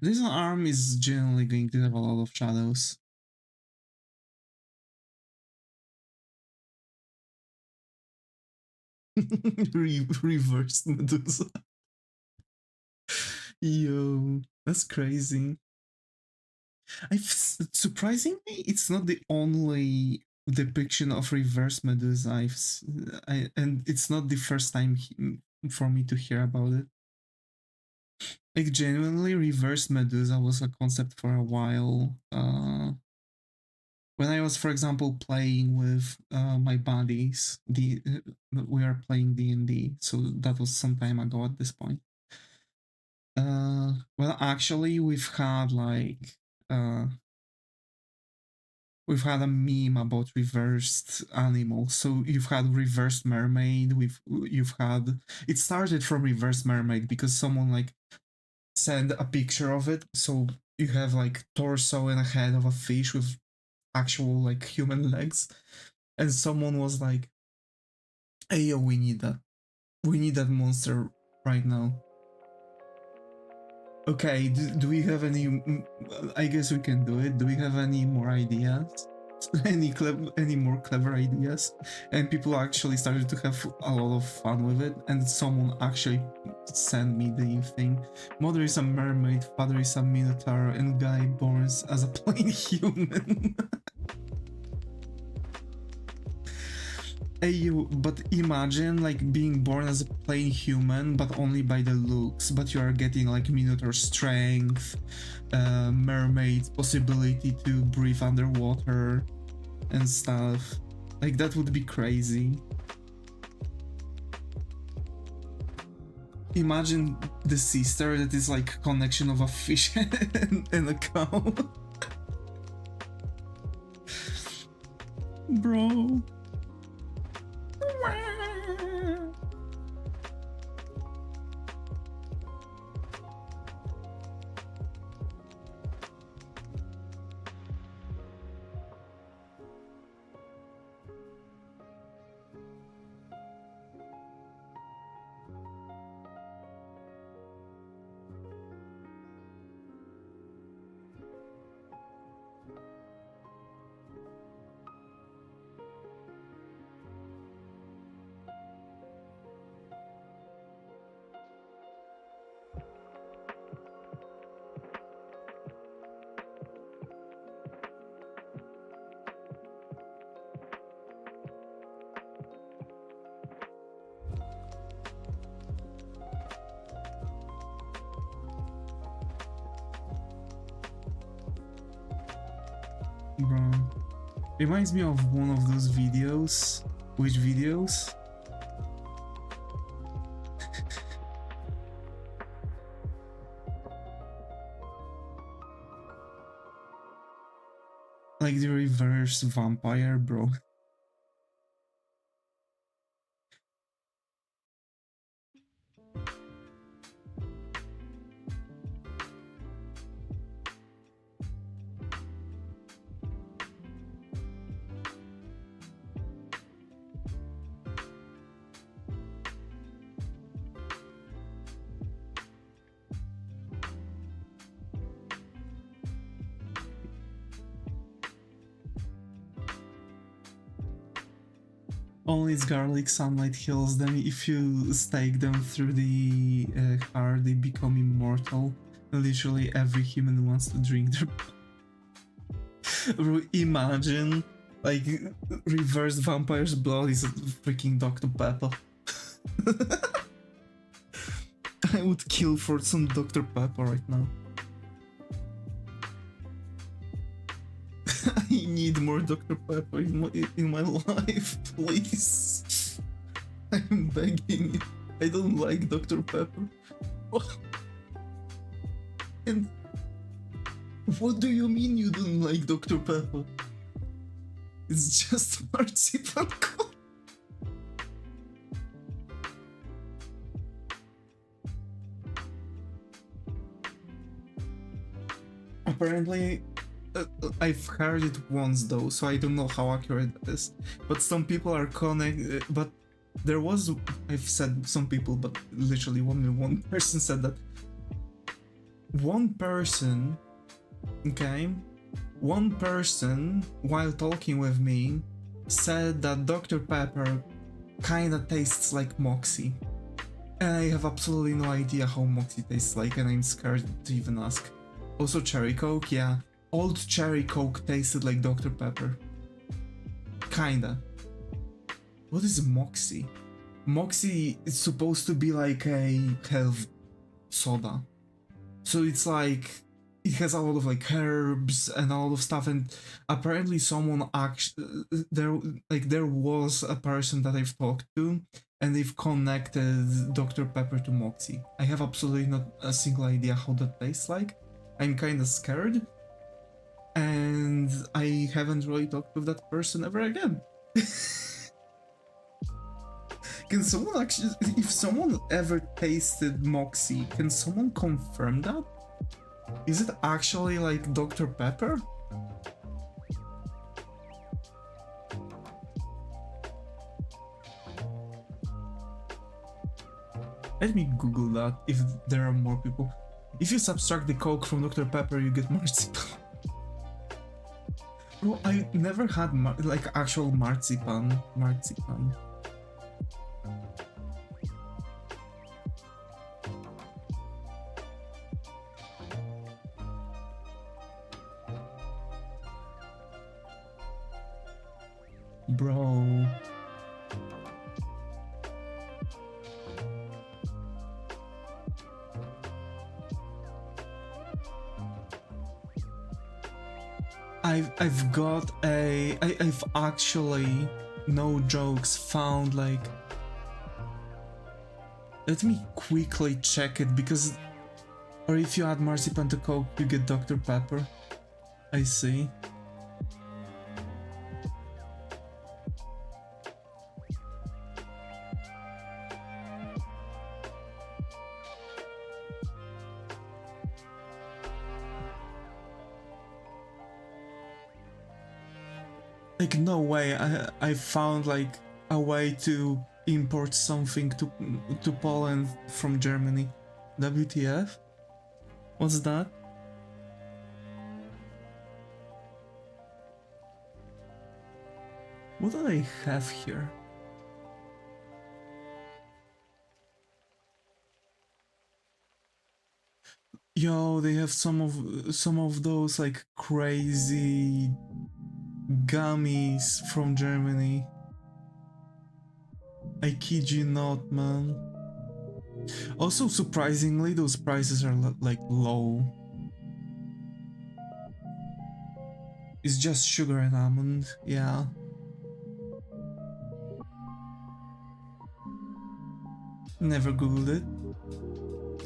This arm is generally going to have a lot of shadows. Reversed Medusa. Yo, that's crazy. Surprisingly, it's not the only depiction of reverse Medusa and it's not the first time for me to hear about it. Like genuinely, reverse Medusa was a concept for a while. When I was, for example, playing with my buddies, we are playing D&D, so that was some time ago at this point. Well, actually, we've had a meme about reversed animals. So you've had reversed mermaid. You've had it started from reverse mermaid because someone like sent a picture of it. So you have like torso and a head of a fish with actual like human legs, and someone was like, "Hey, yo, we need that. We need that monster right now." Okay, do we have any? I guess we can do it. Do we have any more ideas? Any more clever ideas? And people actually started to have a lot of fun with it. And someone actually sent me the thing. Mother is a mermaid, father is a minotaur, and guy born as a plain human. Hey, you, but imagine like being born as a plain human, but only by the looks, but you are getting like minotaur strength, mermaid possibility to breathe underwater and stuff. Like that would be crazy. Imagine the sister that is like connection of a fish and a cow. Bro. Bro. Reminds me of one of those videos. Which videos? Like the reverse vampire, bro. Only its garlic sunlight heals them. If you stake them through the heart, they become immortal. Literally every human wants to drink their... Imagine, like, reverse vampire's blood is freaking Dr. Pepper. I would kill for some Dr. Pepper right now. I need more Dr. Pepper in my life, please. I'm begging you. I don't like Dr. Pepper. And what do you mean you don't like Dr. Pepper? It's just marzipan cone. apparently, I've heard it once though, so I don't know how accurate that is. But some people are but there was, I've said some people, but literally only one person said that. One person, okay, one person while talking with me said that Dr. Pepper kinda tastes like Moxie. And I have absolutely no idea how Moxie tastes like, and I'm scared to even ask. Also Cherry Coke, yeah. Old Cherry Coke tasted like Dr. Pepper. Kinda. What is Moxie? Moxie is supposed to be like a health soda. So it's like, it has a lot of like herbs and a lot of stuff, and apparently someone there was a person that I've talked to, and they've connected Dr. Pepper to Moxie. I have absolutely not a single idea how that tastes like. I'm kinda scared, and I haven't really talked with that person ever again. Can someone actually, if someone ever tasted Moxie, can someone confirm that? Is it actually like Dr. Pepper? Let me Google that if there are more people. If you subtract the Coke from Dr. Pepper, you get marzipan. Bro, I never had like actual marzipan. Bro. I've actually, no jokes, found like, let me quickly check it, because, or if you add marzipan to Coke, you get Dr. Pepper. I see. Like, no way, I found like a way to import something to Poland from Germany. WTF? What's that? What do I have here? Yo, they have some of those like crazy gummies from Germany. I kid you not, man. Also, surprisingly, those prices are like low. It's just sugar and almond, yeah. Never googled it.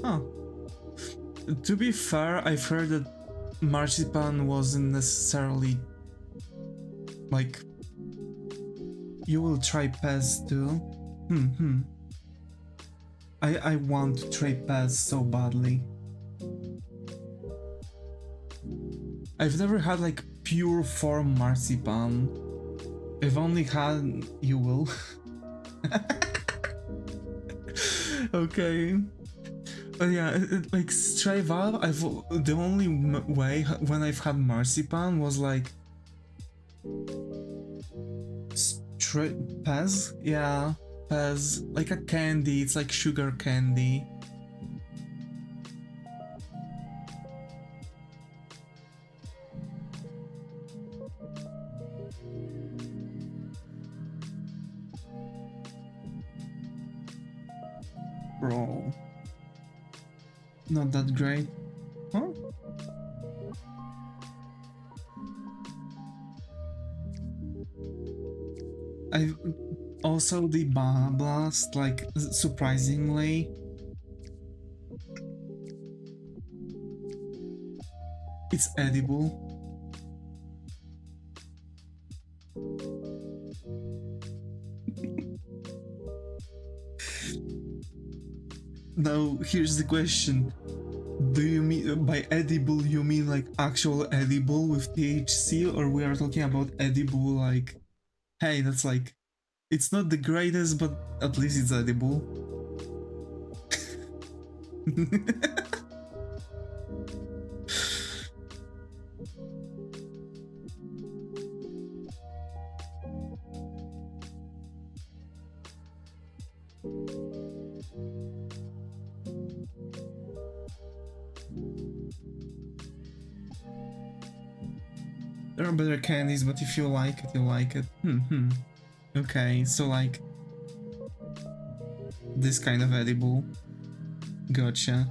Huh. To be fair, I've heard that marzipan wasn't necessarily like, you will try Pez too? I want to try Pez so badly. I've never had like pure form marzipan. I've only had, you will. Okay. Yeah, like Straight-Valve, the only way when I've had marzipan was like Pez? Yeah, Pez. Like a candy, it's like sugar candy. Bro. Not that great. Huh? I also the Banana Blast, like, surprisingly, it's edible. Now, here's the question. Do you mean by edible you mean like actual edible with THC, or we are talking about edible like, hey, that's like, it's not the greatest, but at least it's edible. There are better candies, but if you like it, you like it. Okay, so like this kind of edible. Gotcha.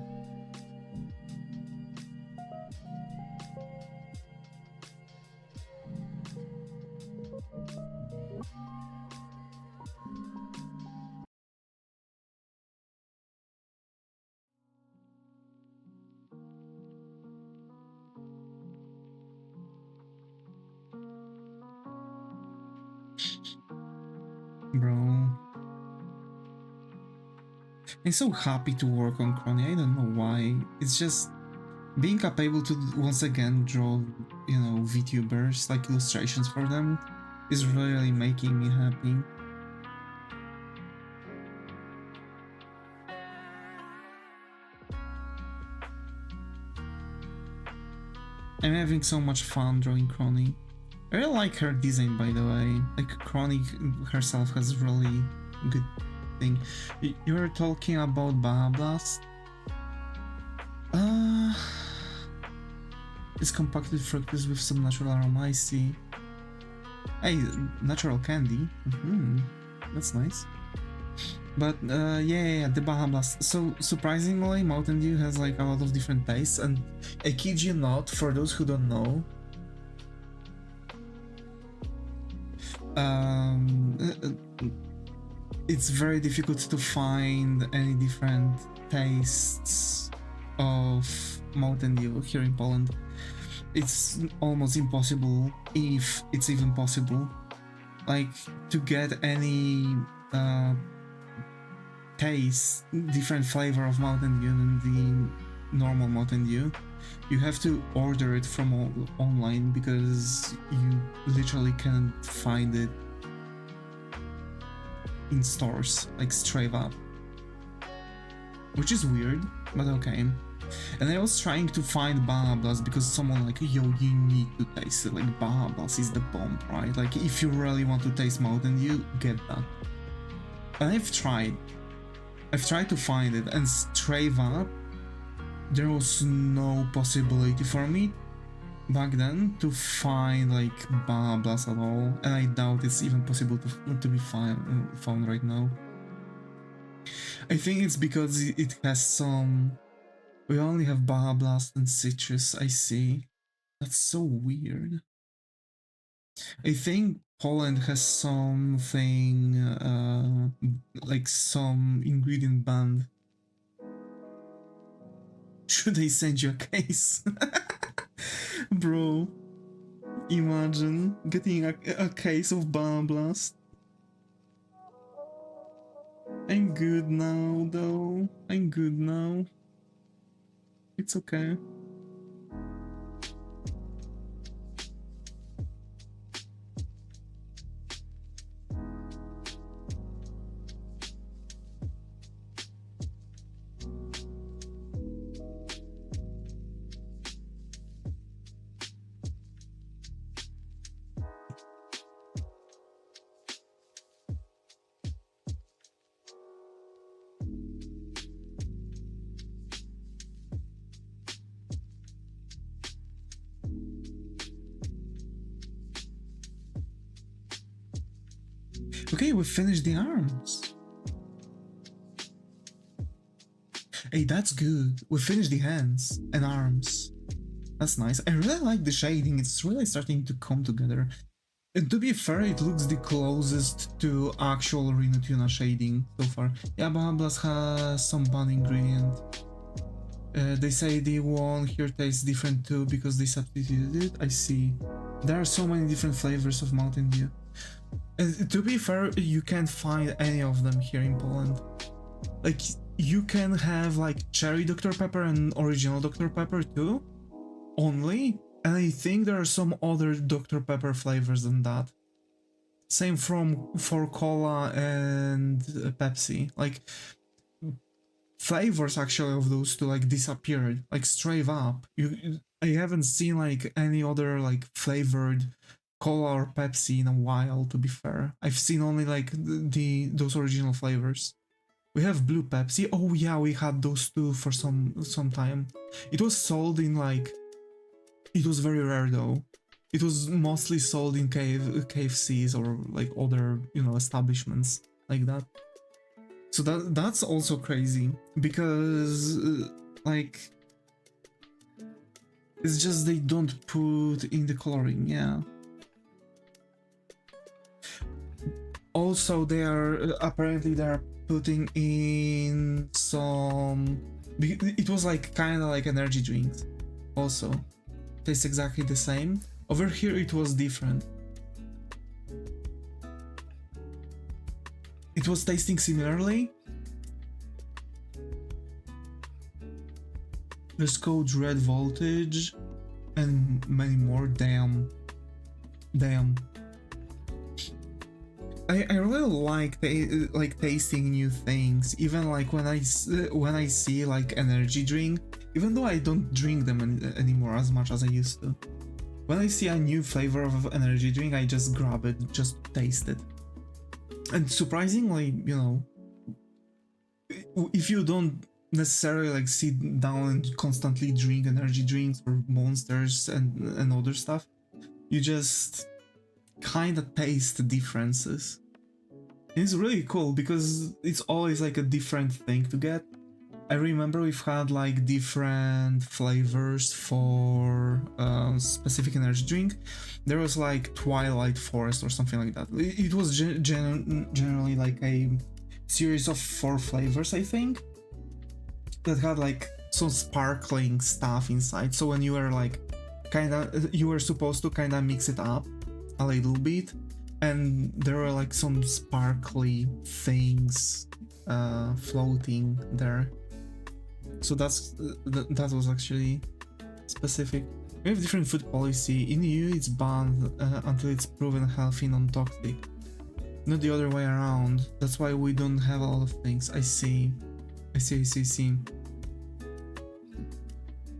Bro. I'm so happy to work on Kronii, I don't know why. It's just being capable to once again draw, you know, Vtubers, like illustrations for them, is really making me happy. I'm having so much fun drawing Kronii. I really like her design, by the way. Like, Kronii herself has really good thing. You were talking about Baja Blast? It's compacted fructose with some natural aroma, I see. Hey, natural candy. That's nice. But yeah, the Baja Blast. So surprisingly, Mountain Dew has like a lot of different tastes, and I kid you not, for those who don't know, it's very difficult to find any different tastes of Mountain Dew here in Poland. It's almost impossible, if it's even possible, like to get any taste, different flavor of Mountain Dew than the normal Mountain Dew. You have to order it from online because you literally can't find it in stores, like straight up. Which is weird, but okay. And I was trying to find Baja Blast because someone like, yo, you need to taste it, like Baja Blast is the bomb, right? Like if you really want to taste Mountain Dew, get that. And I've tried to find it, and straight up, there was no possibility for me back then to find like Baja Blast at all, and I doubt it's even possible to be found right now. I think it's because it has some... We only have Baja Blast and Citrus, I see. That's so weird. I think Poland has something, like some ingredient banned. Should I send you a case? Bro, imagine getting a case of Baja Blast. I'm good now, though. I'm good now. It's okay. Okay, we finished the arms. Hey, that's good. We finished the hands and arms. That's nice. I really like the shading. It's really starting to come together. And to be fair, it looks the closest to actual Reno Tuna shading so far. Yeah, Baja Blast has some banned ingredient. They say the one here tastes different too because they substituted it. I see. There are so many different flavors of Mountain Dew. And to be fair, you can't find any of them here in Poland. Like, you can have like cherry Dr. Pepper and original Dr. Pepper too, only. And I think there are some other Dr. Pepper flavors than that. Same for cola and Pepsi. Like flavors actually of those two like disappeared, like straight up. I haven't seen like any other like flavored cola or Pepsi in a while, to be fair. I've seen only like those original flavors. We have blue Pepsi. Oh yeah, we had those two for some time. It was sold in like, it was very rare though. It was mostly sold in KFCs or like other, you know, establishments like that. So that's also crazy because like it's just they don't put in the coloring, yeah. Also, they are apparently they're putting in some. It was like kind of like energy drinks. Also, tastes exactly the same. Over here, it was different. It was tasting similarly. There's code Red Voltage and many more. Damn. I really like tasting new things, even like when I see like energy drink, even though I don't drink them anymore as much as I used to. When I see a new flavor of energy drink, I just grab it, just taste it. And surprisingly, you know, if you don't necessarily like sit down and constantly drink energy drinks or Monsters and other stuff, you just kind of taste the differences. And it's really cool because it's always like a different thing to get. I remember we've had like different flavors for specific energy drink. There was like Twilight Forest or something like that. It was generally like a series of 4 flavors, I think, that had like some sparkling stuff inside. So when you were like you were supposed to kind of mix it up a little bit, and there were like some sparkly things floating there. So that was actually specific. We have different food policy. In the EU it's banned until it's proven healthy, non-toxic. Not the other way around. That's why we don't have a lot of things. I see.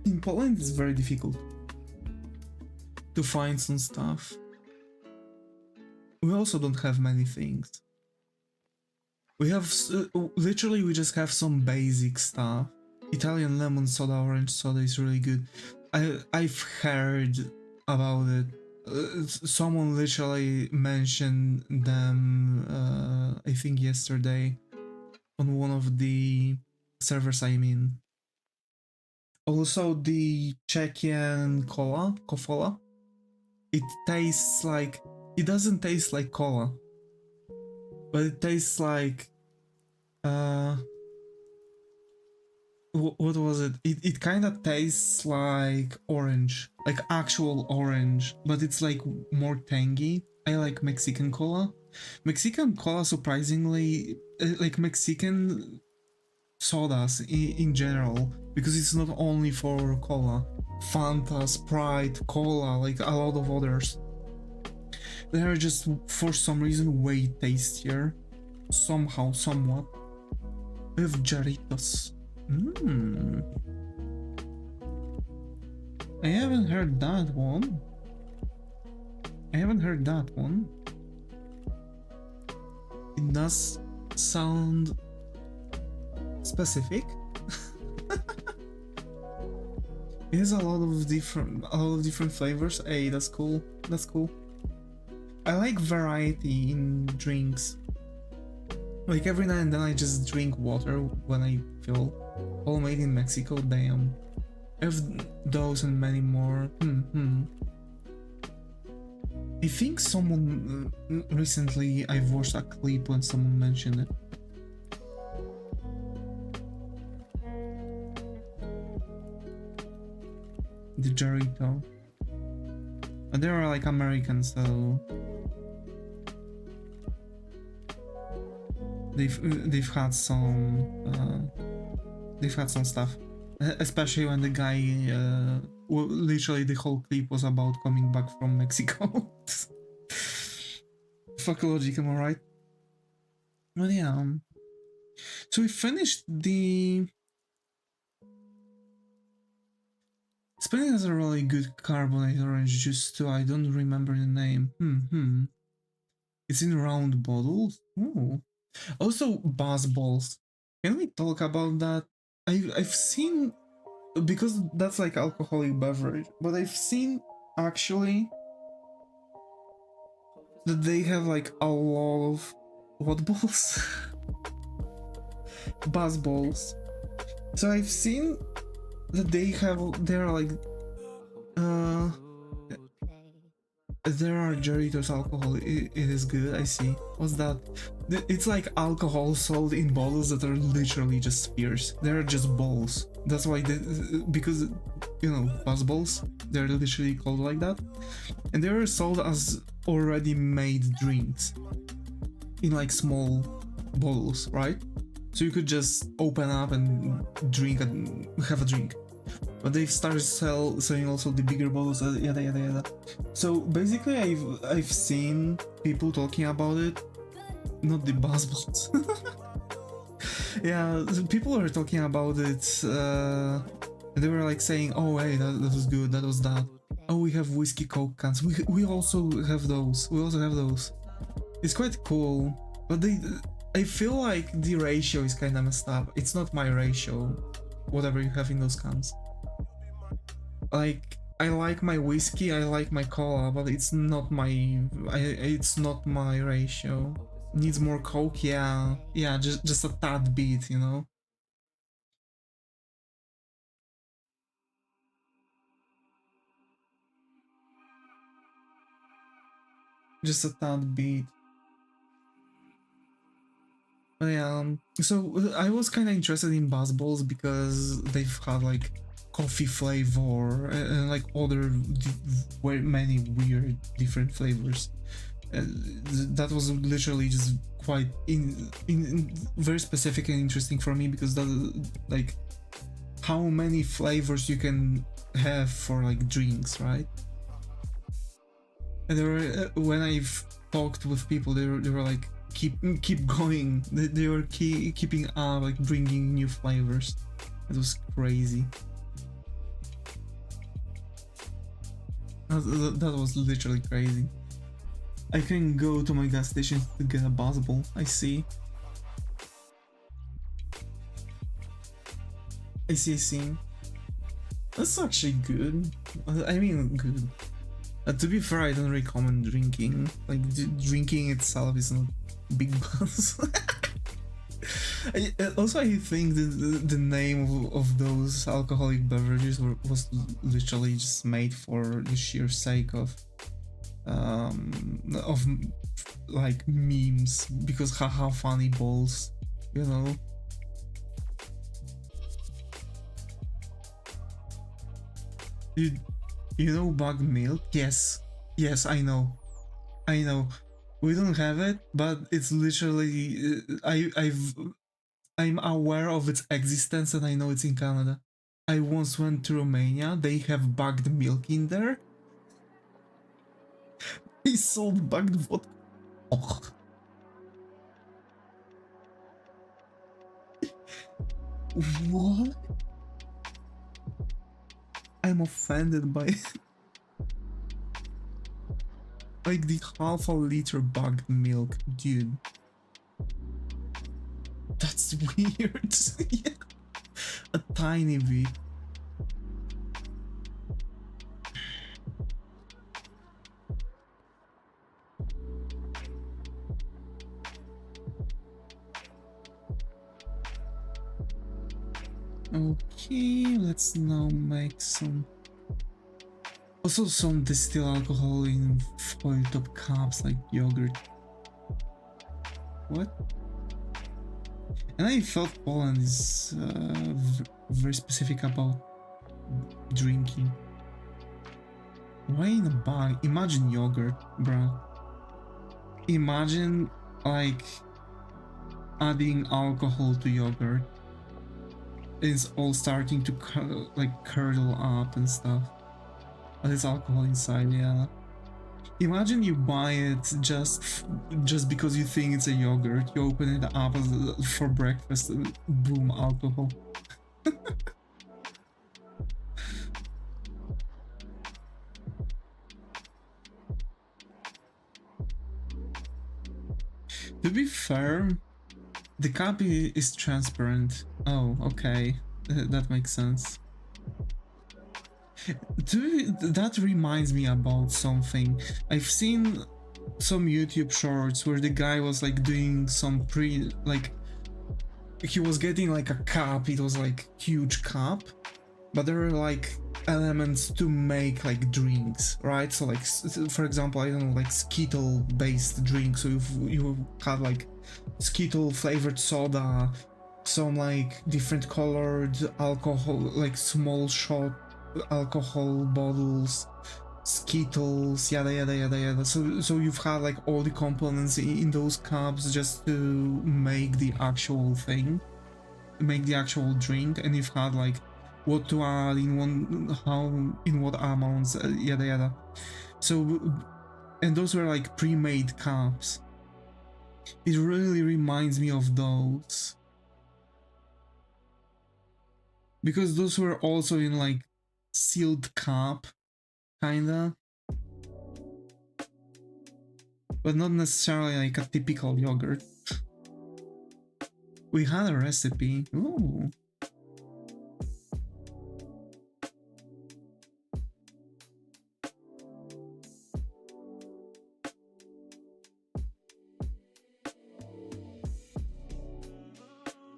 In Poland it's very difficult to find some stuff. We also don't have many things. We have literally we just have some basic stuff. Italian lemon soda, orange soda is really good. I've heard about it. Someone literally mentioned them I think yesterday on one of the servers I'm in. Also the Czechian Kofola. It tastes like, it doesn't taste like cola, but it tastes like what was it? It kind of tastes like orange, like actual orange, but it's like more tangy. I like Mexican cola. Mexican cola, surprisingly, like Mexican sodas in general, because it's not only for cola. Fanta, Sprite, cola, like a lot of others. They are just, for some reason, way tastier. Somehow, somewhat. We have Jarritos. I haven't heard that one. It does sound specific. It has a lot of different flavors. Hey, that's cool. I like variety in drinks. Like every now and then I just drink water when I feel. All made in Mexico, damn. I have those and many more. I think someone recently I've watched a clip when someone mentioned it. The Jarrito. But they are like American, so they've had some they've had some stuff, especially when the guy, well, literally the whole clip was about coming back from Mexico. Fuck logic, am I right? But yeah, so we finished the... Spain has a really good carbonated orange juice too. I don't remember the name. It's in round bottles. Ooh. Also, buzz balls. Can we talk about that? I've seen, because that's like alcoholic beverage, but I've seen actually that they have like a lot of what balls? Buzz balls. So I've seen that they're like there are Doritos alcohol. It is good. I see. What's that? It's like alcohol sold in bottles that are literally just spheres. They're just balls. That's why because you know, buzz balls, they're literally called like that, and they are sold as already made drinks in like small bottles, right? So you could just open up and drink and have a drink. But they've started selling also the bigger bottles, yada yada yada. So basically, I've seen people talking about it, not the buzz balls. Yeah, people were talking about it. They were like saying, "Oh, hey, that was good. That was that. Oh, we have whiskey Coke cans. We also have those. We also have those. It's quite cool, but I feel like the ratio is kind of messed up. It's not my ratio, whatever you have in those cans. Like, I like my whiskey, I like my cola, but it's not my ratio. Needs more Coke, yeah, just a tad bit, you know. Just a tad bit. But yeah, so I was kind of interested in buzz balls because they've had like coffee flavor and like other many weird different flavors. That was literally just quite in very specific and interesting for me, because that, like, how many flavors you can have for like drinks, right? And there were, when I've talked with people, they were like, keep going. They were keeping up, like bringing new flavors. It was crazy. That was literally crazy. I can go to my gas station to get a buzz ball. I see. I see. That's actually good. I mean, good. To be fair, I don't recommend drinking. Like, drinking itself is not big buzz. Also, I think the name of those alcoholic beverages was literally just made for the sheer sake of like memes, because haha funny balls, you know. You know bug milk? Yes, I know. We don't have it, but it's literally I'm aware of its existence, and I know it's in Canada. I once went to Romania. They have bugged milk in there. They sold bugged vodka. Oh. What? I'm offended by like the half a liter bugged milk, dude. That's weird. Yeah. A tiny bit. Okay, let's now make some. Also, some distilled alcohol in foil top cups like yogurt. What? And I felt Poland is very specific about drinking. Why in a bag? Imagine yogurt, bro. Imagine like adding alcohol to yogurt. it's all starting to like curdle up and stuff. But it's alcohol inside, yeah. Imagine you buy it just because you think it's a yogurt. You open it up for breakfast and boom, alcohol. To be fair, the cup is transparent. Oh, okay. That makes sense. That reminds me about something. I've seen some YouTube shorts where the guy was like doing some he was getting like a cup. It was like huge cup, but there were like elements to make like drinks, right? So like for example, I don't know, like Skittle based drinks. So you had like Skittle flavored soda, some like different colored alcohol, like small shot alcohol bottles, Skittles, yada yada yada yada. So you've had like all the components in those cups just to make the actual thing, make the actual drink, and you've had like what to add in in what amounts, yada yada. So, and those were like pre-made cups. It really reminds me of those, because those were also in like sealed cup, kinda, but not necessarily like a typical yogurt. We had a recipe. Ooh.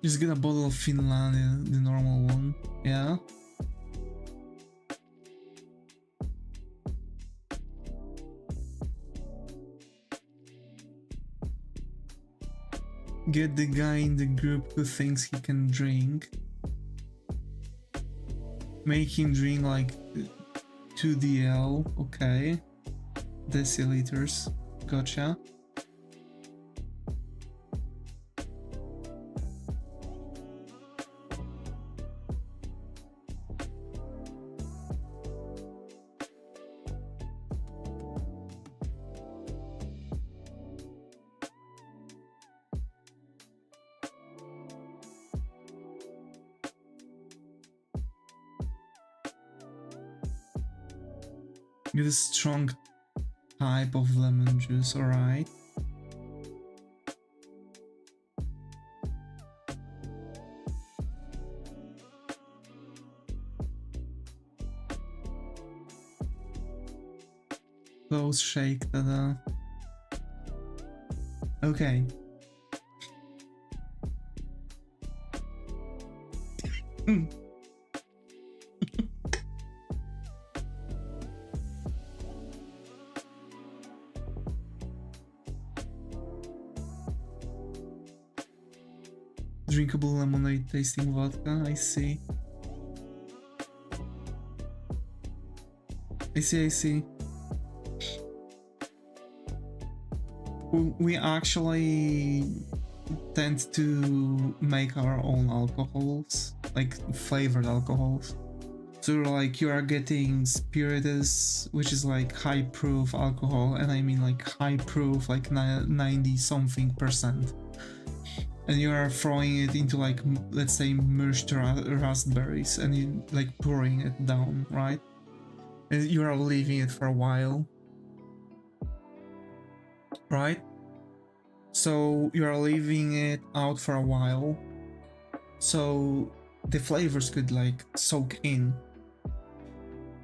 Just get a bottle of Finland, the normal one, yeah. Get the guy in the group who thinks he can drink. Make him drink like 2 DL, okay. Deciliters, gotcha. Get a strong type of lemon juice, alright. Close shake, tada. Okay. Drinkable lemonade tasting vodka, I see. I see. We actually tend to make our own alcohols, like flavored alcohols. So like you are getting spiritus, which is like high proof alcohol, and I mean like high proof, like 90 something %. And you are throwing it into like, let's say, mashed raspberries, and you like pouring it down, right? And you are leaving it for a while, right? So you are leaving it out for a while, so the flavors could like soak in.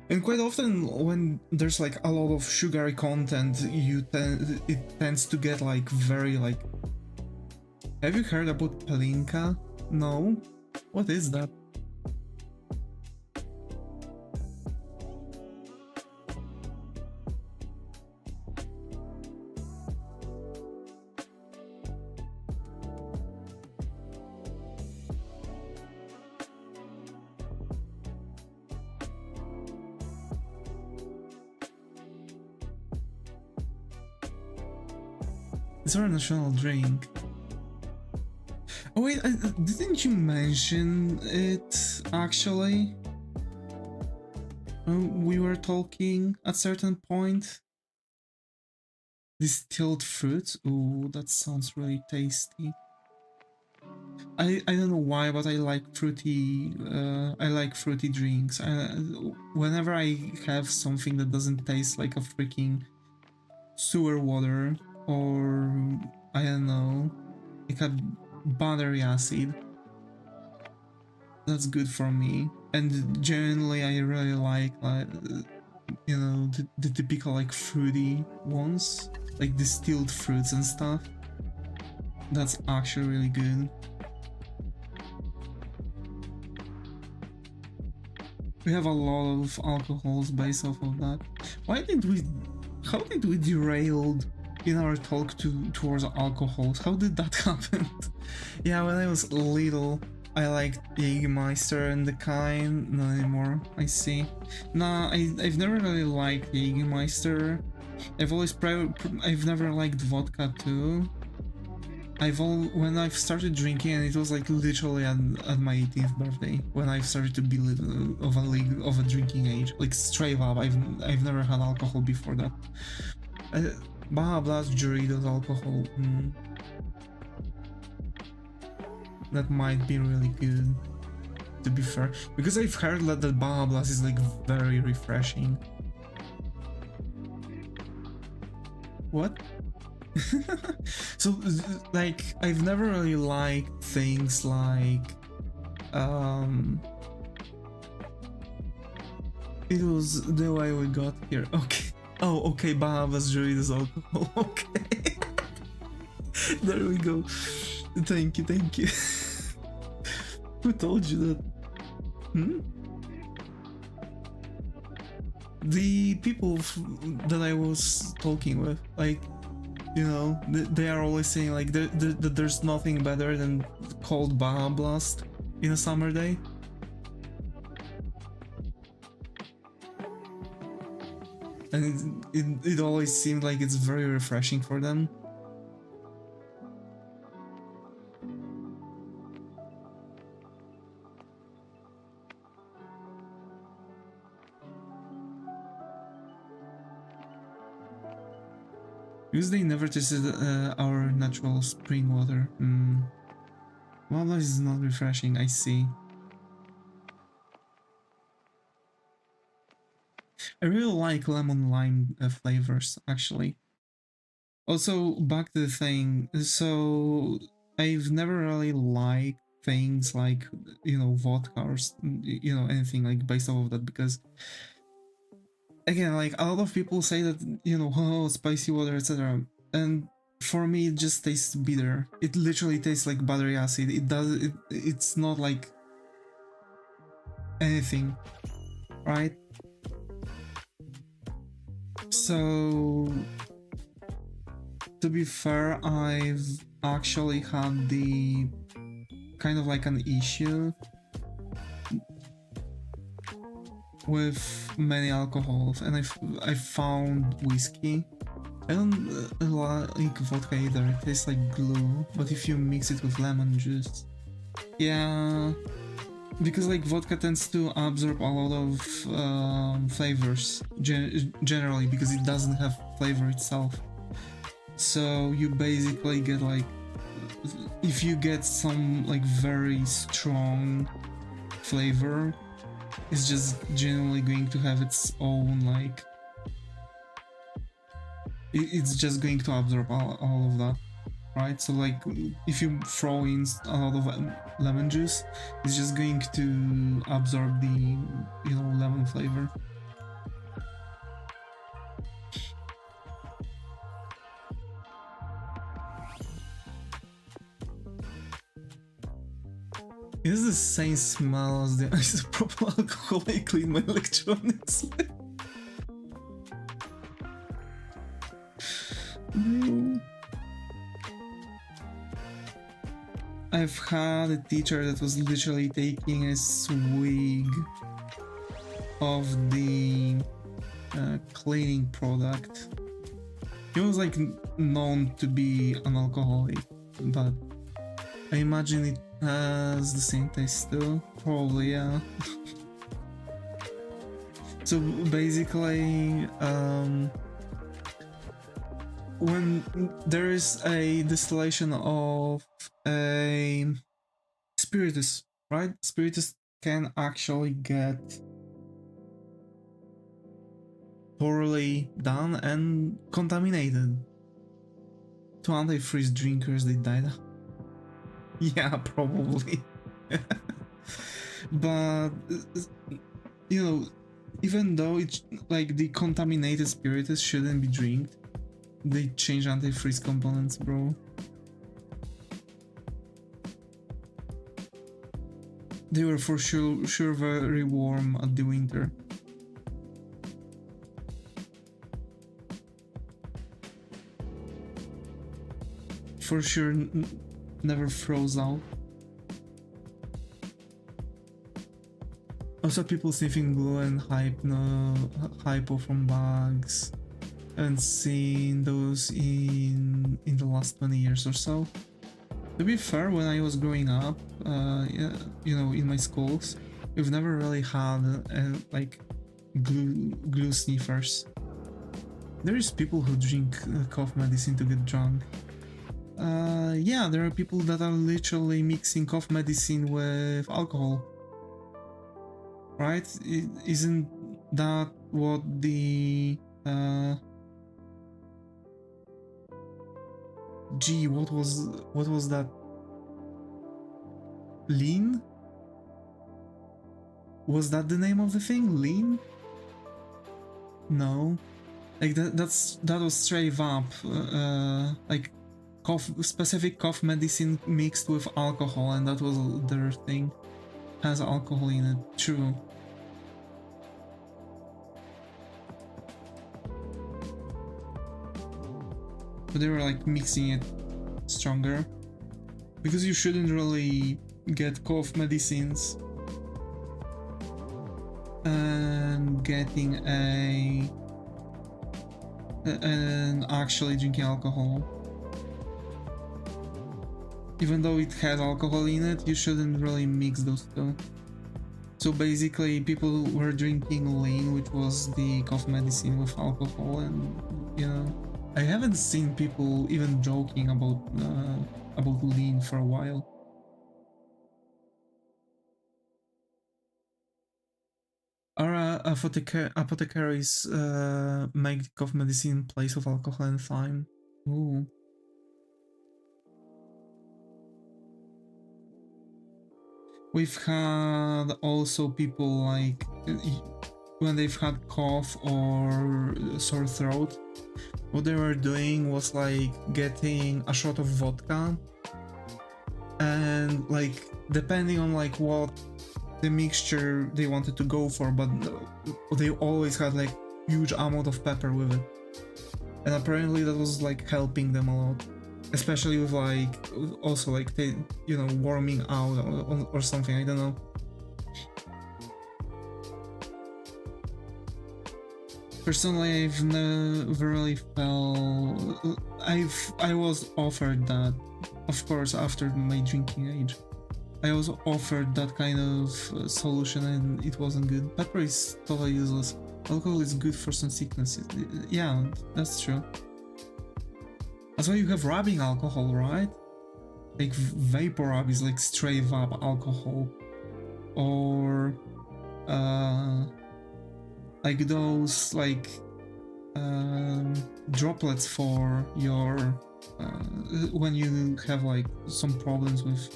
And quite often when there's like a lot of sugary content, it tends to get like very like... Have you heard about palinka? No? What is that? It's our national drink. Oh wait, didn't you mention it actually? We were talking at certain point. Distilled fruits. Ooh, that sounds really tasty. I don't know why, but I like fruity. I like fruity drinks. Whenever I have something that doesn't taste like a freaking sewer water, or I don't know, like a battery acid, that's good for me. And generally, I really like you know, the typical like fruity ones, like distilled fruits and stuff. That's actually really good. We have a lot of alcohols based off of that. How did we derail in our talk towards alcohols? How did that happen? Yeah, when I was little, I liked Jägermeister and the kind. Not anymore, I see. Nah, I've never really liked Jägermeister. I've never liked vodka too. When I've started drinking, and it was like literally at my 18th birthday, when I started to be of a drinking age, like straight up. I've never had alcohol before that. Baja Blast, Doritos, alcohol. That might be really good, to be fair, because I've heard that the Baja Blast is like very refreshing. What? So, like, I've never really liked things like, it was the way we got here. Okay. Oh, okay, Bahamas Doritos alcohol. Okay. There we go. Thank you. Who told you that? The people that I was talking with, like, you know, they are always saying like that there's nothing better than cold Baja Blast in a summer day. And it always seemed like it's very refreshing for them. Because they never tested our natural spring water. Well, that is not refreshing, I see. I really like lemon lime flavors, actually. Also, back to the thing, so I've never really liked things like, you know, vodka or, you know, anything like based off of that, because again, like a lot of people say that, you know, oh, spicy water, etc. And for me, it just tastes bitter. It literally tastes like battery acid. It's not like anything, right? So, to be fair, I've actually had the kind of like an issue with many alcohols, and I've found whiskey. I don't like vodka either, it tastes like glue, but if you mix it with lemon juice, yeah, because like vodka tends to absorb a lot of flavors, generally, because it doesn't have flavor itself. So you basically get like, if you get some like very strong flavor, it's just generally going to have its own like, it's just going to absorb all of that, right? So like if you throw in a lot of lemon juice, it's just going to absorb the, you know, lemon flavor. It has the same smell as the isopropyl alcohol I clean my electronics with. I've had a teacher that was literally taking a swig of the cleaning product. He was like known to be an alcoholic, but I imagine it has the same taste too. Probably, yeah. So basically, when there is a distillation of a spiritus, right? Spiritus can actually get thoroughly done and contaminated. To antifreeze drinkers, they died. Yeah, probably. But you know, even though it's like the contaminated spiritus shouldn't be drinked, they change antifreeze components, bro. They were for sure very warm at the winter. For sure never froze out. Also, people sniffing glue and hypo from bags. Haven't seen those in the last 20 years or so. To be fair, when I was growing up, yeah, you know, in my schools, we've never really had like glue sniffers. There is people who drink cough medicine to get drunk. Yeah, there are people that are literally mixing cough medicine with alcohol. Right? Isn't that what the gee, what was that? Lean? Was that the name of the thing? Lean? No. Like that was straight up like specific cough medicine mixed with alcohol, and that was their thing. Has alcohol in it, true. But they were like mixing it stronger, because you shouldn't really get cough medicines and getting and actually drinking alcohol. Even though it has alcohol in it, you shouldn't really mix those two. So basically, people were drinking lean, which was the cough medicine with alcohol, and you know, I haven't seen people even joking about lean for a while. Our apothecaries make cough medicine in place of alcohol and thyme. Ooh. We've had also people like when they've had cough or sore throat, what they were doing was like getting a shot of vodka, and like depending on like what the mixture they wanted to go for, but they always had like huge amount of pepper with it, and apparently that was like helping them a lot. Especially with like, also like, you know, warming out or something, I don't know. Personally, I've never really felt... I was offered that, of course, after my drinking age. I was offered that kind of solution and it wasn't good. Pepper is totally useless. Alcohol is good for some sicknesses. Yeah, that's true. That's why you have rubbing alcohol, right? Like vapor rub is like straight up alcohol, or like those like droplets for your when you have like some problems with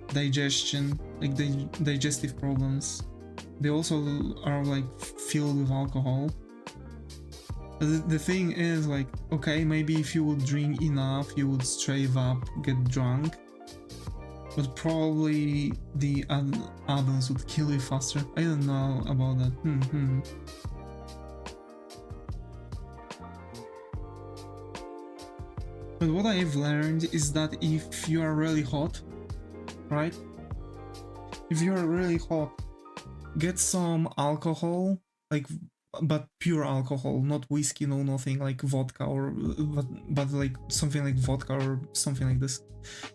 digestion, like digestive problems. They also are like filled with alcohol. The thing is, like, okay, maybe if you would drink enough, you would straight up get drunk, but probably the add-ons would kill you faster. I don't know about that. But what I've learned is that if you are really hot, right? If you are really hot, get some alcohol, like but pure alcohol, not whiskey, no nothing like vodka or but like something like vodka or something like this,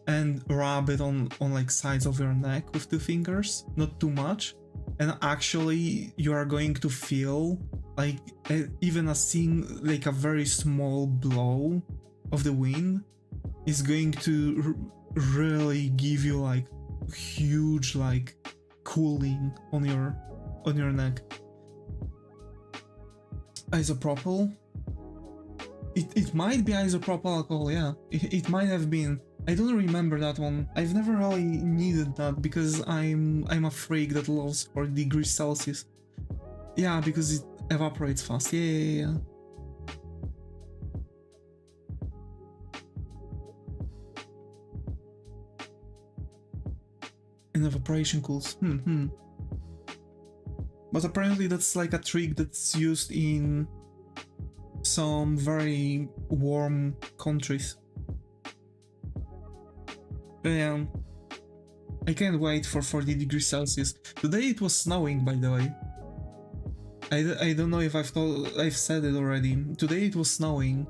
and rub it on like sides of your neck with 2 fingers, not too much, and actually you are going to feel like even like a very small blow of the wind is going to really give you like huge like cooling on your neck. Isopropyl? It might be isopropyl alcohol, yeah. It might have been. I don't remember that one. I've never really needed that because I'm a freak that loves 40 degrees Celsius. Yeah, because it evaporates fast. Yeah. And evaporation cools. But apparently that's like a trick that's used in some very warm countries. But yeah, I can't wait for 40 degrees Celsius. Today it was snowing, by the way. I don't know if I've said it already. Today it was snowing.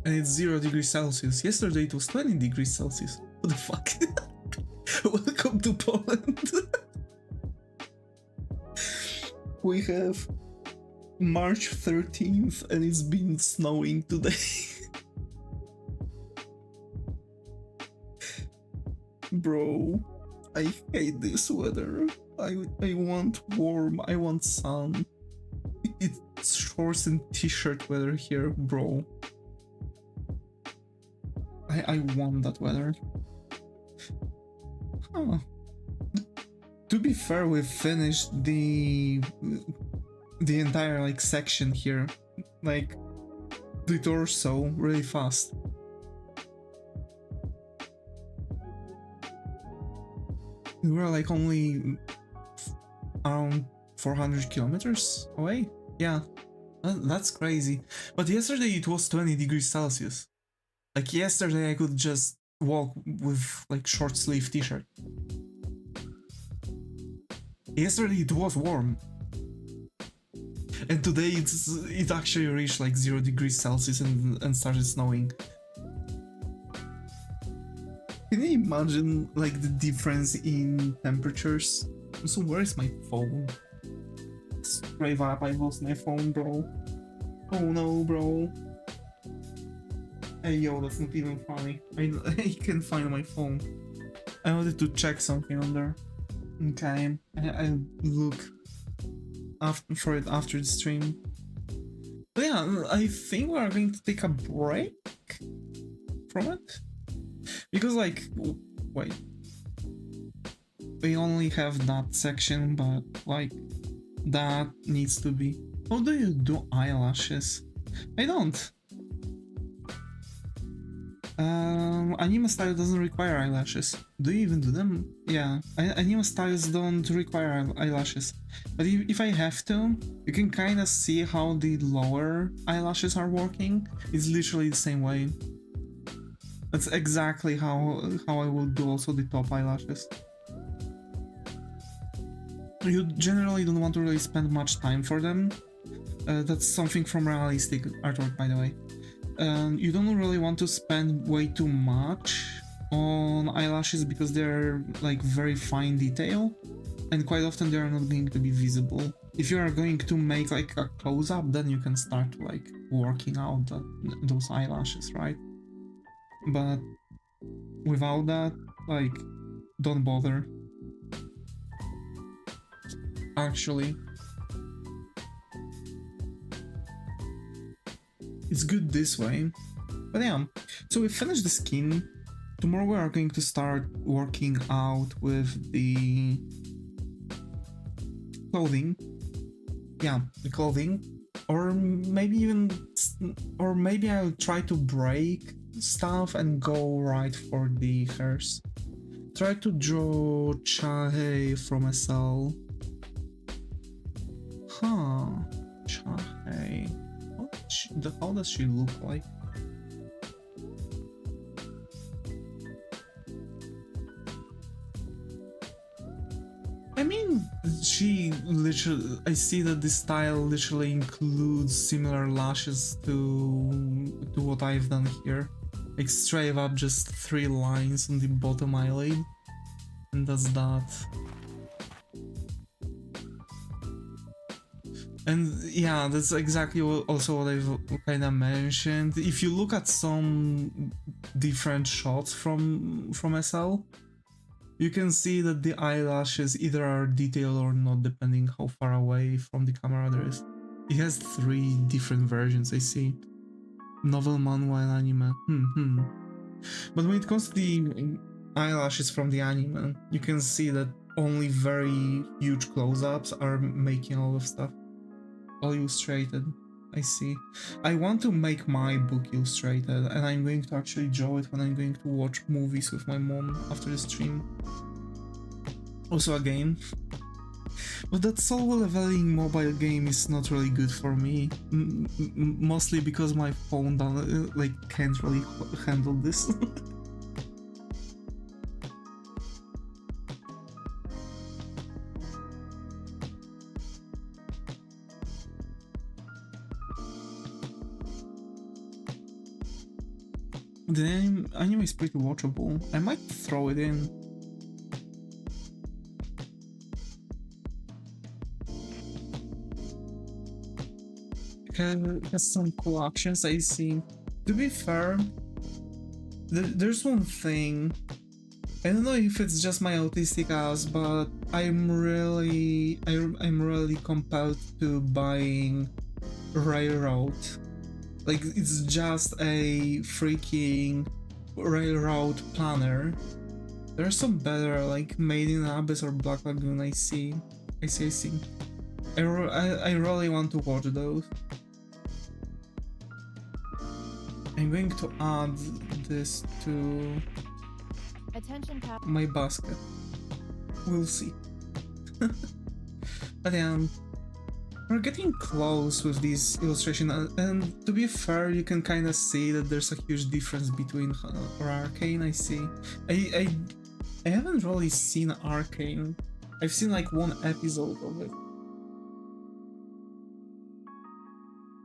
And it's 0 degrees Celsius. Yesterday it was 20 degrees Celsius. What the fuck? Welcome to Poland. We have March 13th and it's been snowing today. Bro, I hate this weather. I want warm, I want sun. It's shorts and t-shirt weather here, bro. I want that weather. Huh. To be fair, we've finished the entire like section here, like the torso, really fast. We were like only around 400 kilometers away. Yeah, that's crazy. But yesterday it was 20 degrees Celsius. Like yesterday I could just walk with like short sleeve t-shirt. Yesterday it was warm. And today it actually reached like 0 degrees Celsius and started snowing. Can you imagine like the difference in temperatures? So where is my phone? Straight up, I lost my phone, bro. Oh no, bro. Hey yo, that's not even funny. I can't find my phone. I wanted to check something on there. Okay, I'll look for it after the stream. But yeah, I think we are going to take a break from it. Because like, wait. We only have that section, but like, that needs to be... How do you do eyelashes? I don't. Anime style doesn't require eyelashes. Do you even do them? Yeah, anime styles don't require eyelashes. But if I have to, you can kind of see how the lower eyelashes are working. It's literally the same way. That's exactly how I will do also the top eyelashes. You generally don't want to really spend much time for them. That's something from realistic artwork, by the way. You don't really want to spend way too much on eyelashes because they're like very fine detail and quite often they are not going to be visible. If you are going to make like a close-up, then you can start like working out those eyelashes, right? But without that, like, don't bother. Actually, it's good this way. But yeah, so we finished the skin. Tomorrow we are going to start working out with the clothing. Yeah, the clothing. Or maybe I'll try to break stuff and go right for the hairs. Try to draw Chahe from a cell. Huh, Chahe. How does she look like? I mean, she literally. I see that this style literally includes similar lashes to what I've done here. Like straight up, just 3 lines on the bottom eyelid, and that's that. And yeah, that's exactly also what I've kind of mentioned. If you look at some different shots from SL, you can see that the eyelashes either are detailed or not, depending how far away from the camera there is. It has 3 different versions, I see. Novel, manhwa, and anime. But when it comes to the eyelashes from the anime, you can see that only very huge close-ups are making all of stuff. All illustrated. I see. I want to make my book illustrated, and I'm going to actually draw it when I'm going to watch movies with my mom after the stream. Also a game. But that solo leveling mobile game is not really good for me. Mostly because my phone can't really handle this. The anime is pretty watchable. I might throw it in. It has some cool actions, I see. To be fair, there's one thing. I don't know if it's just my autistic ass, but I'm really compelled to buying Railroad. Like, it's just a freaking Railroad planner. There are some better, like Made in Abyss or Black Lagoon. I see. I really want to watch those. I'm going to add this to my basket. We'll see. But yeah, we're getting close with this illustration, and to be fair, you can kind of see that there's a huge difference between Arcane. I see. I haven't really seen Arcane. I've seen like 1 episode of it.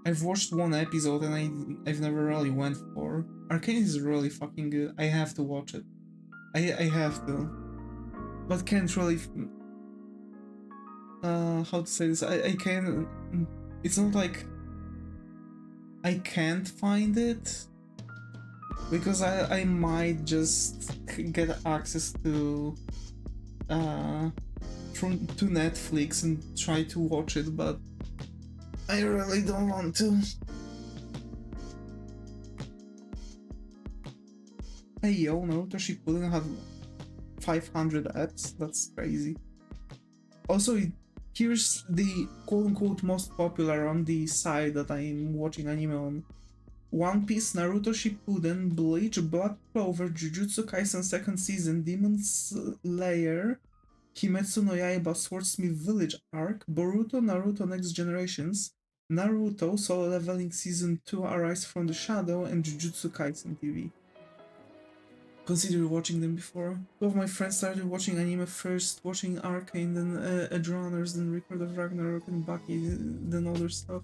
I've watched 1 episode and I've never really went for. Arcane is really fucking good. I have to watch it. I have to. But can't really... how to say this? I can't... It's not like... I can't find it. Because I might just get access to... to Netflix and try to watch it, but... I really don't want to. Hey yo, Naruto Shippuden had 500 apps, that's crazy. Also, here's the quote-unquote most popular on the side that I'm watching anime on. One Piece, Naruto Shippuden, Bleach, Black Clover, Jujutsu Kaisen 2nd season, Demon Slayer, Kimetsu no Yaiba Swordsmith Village arc, Boruto, Naruto Next Generations, Naruto Solo Leveling Season 2 Arise from the Shadow, and Jujutsu Kaisen TV. Consider watching them before. 2 of my friends started watching anime first, watching Arcane, then Edgerunners, then Record of Ragnarok and Baki, then other stuff.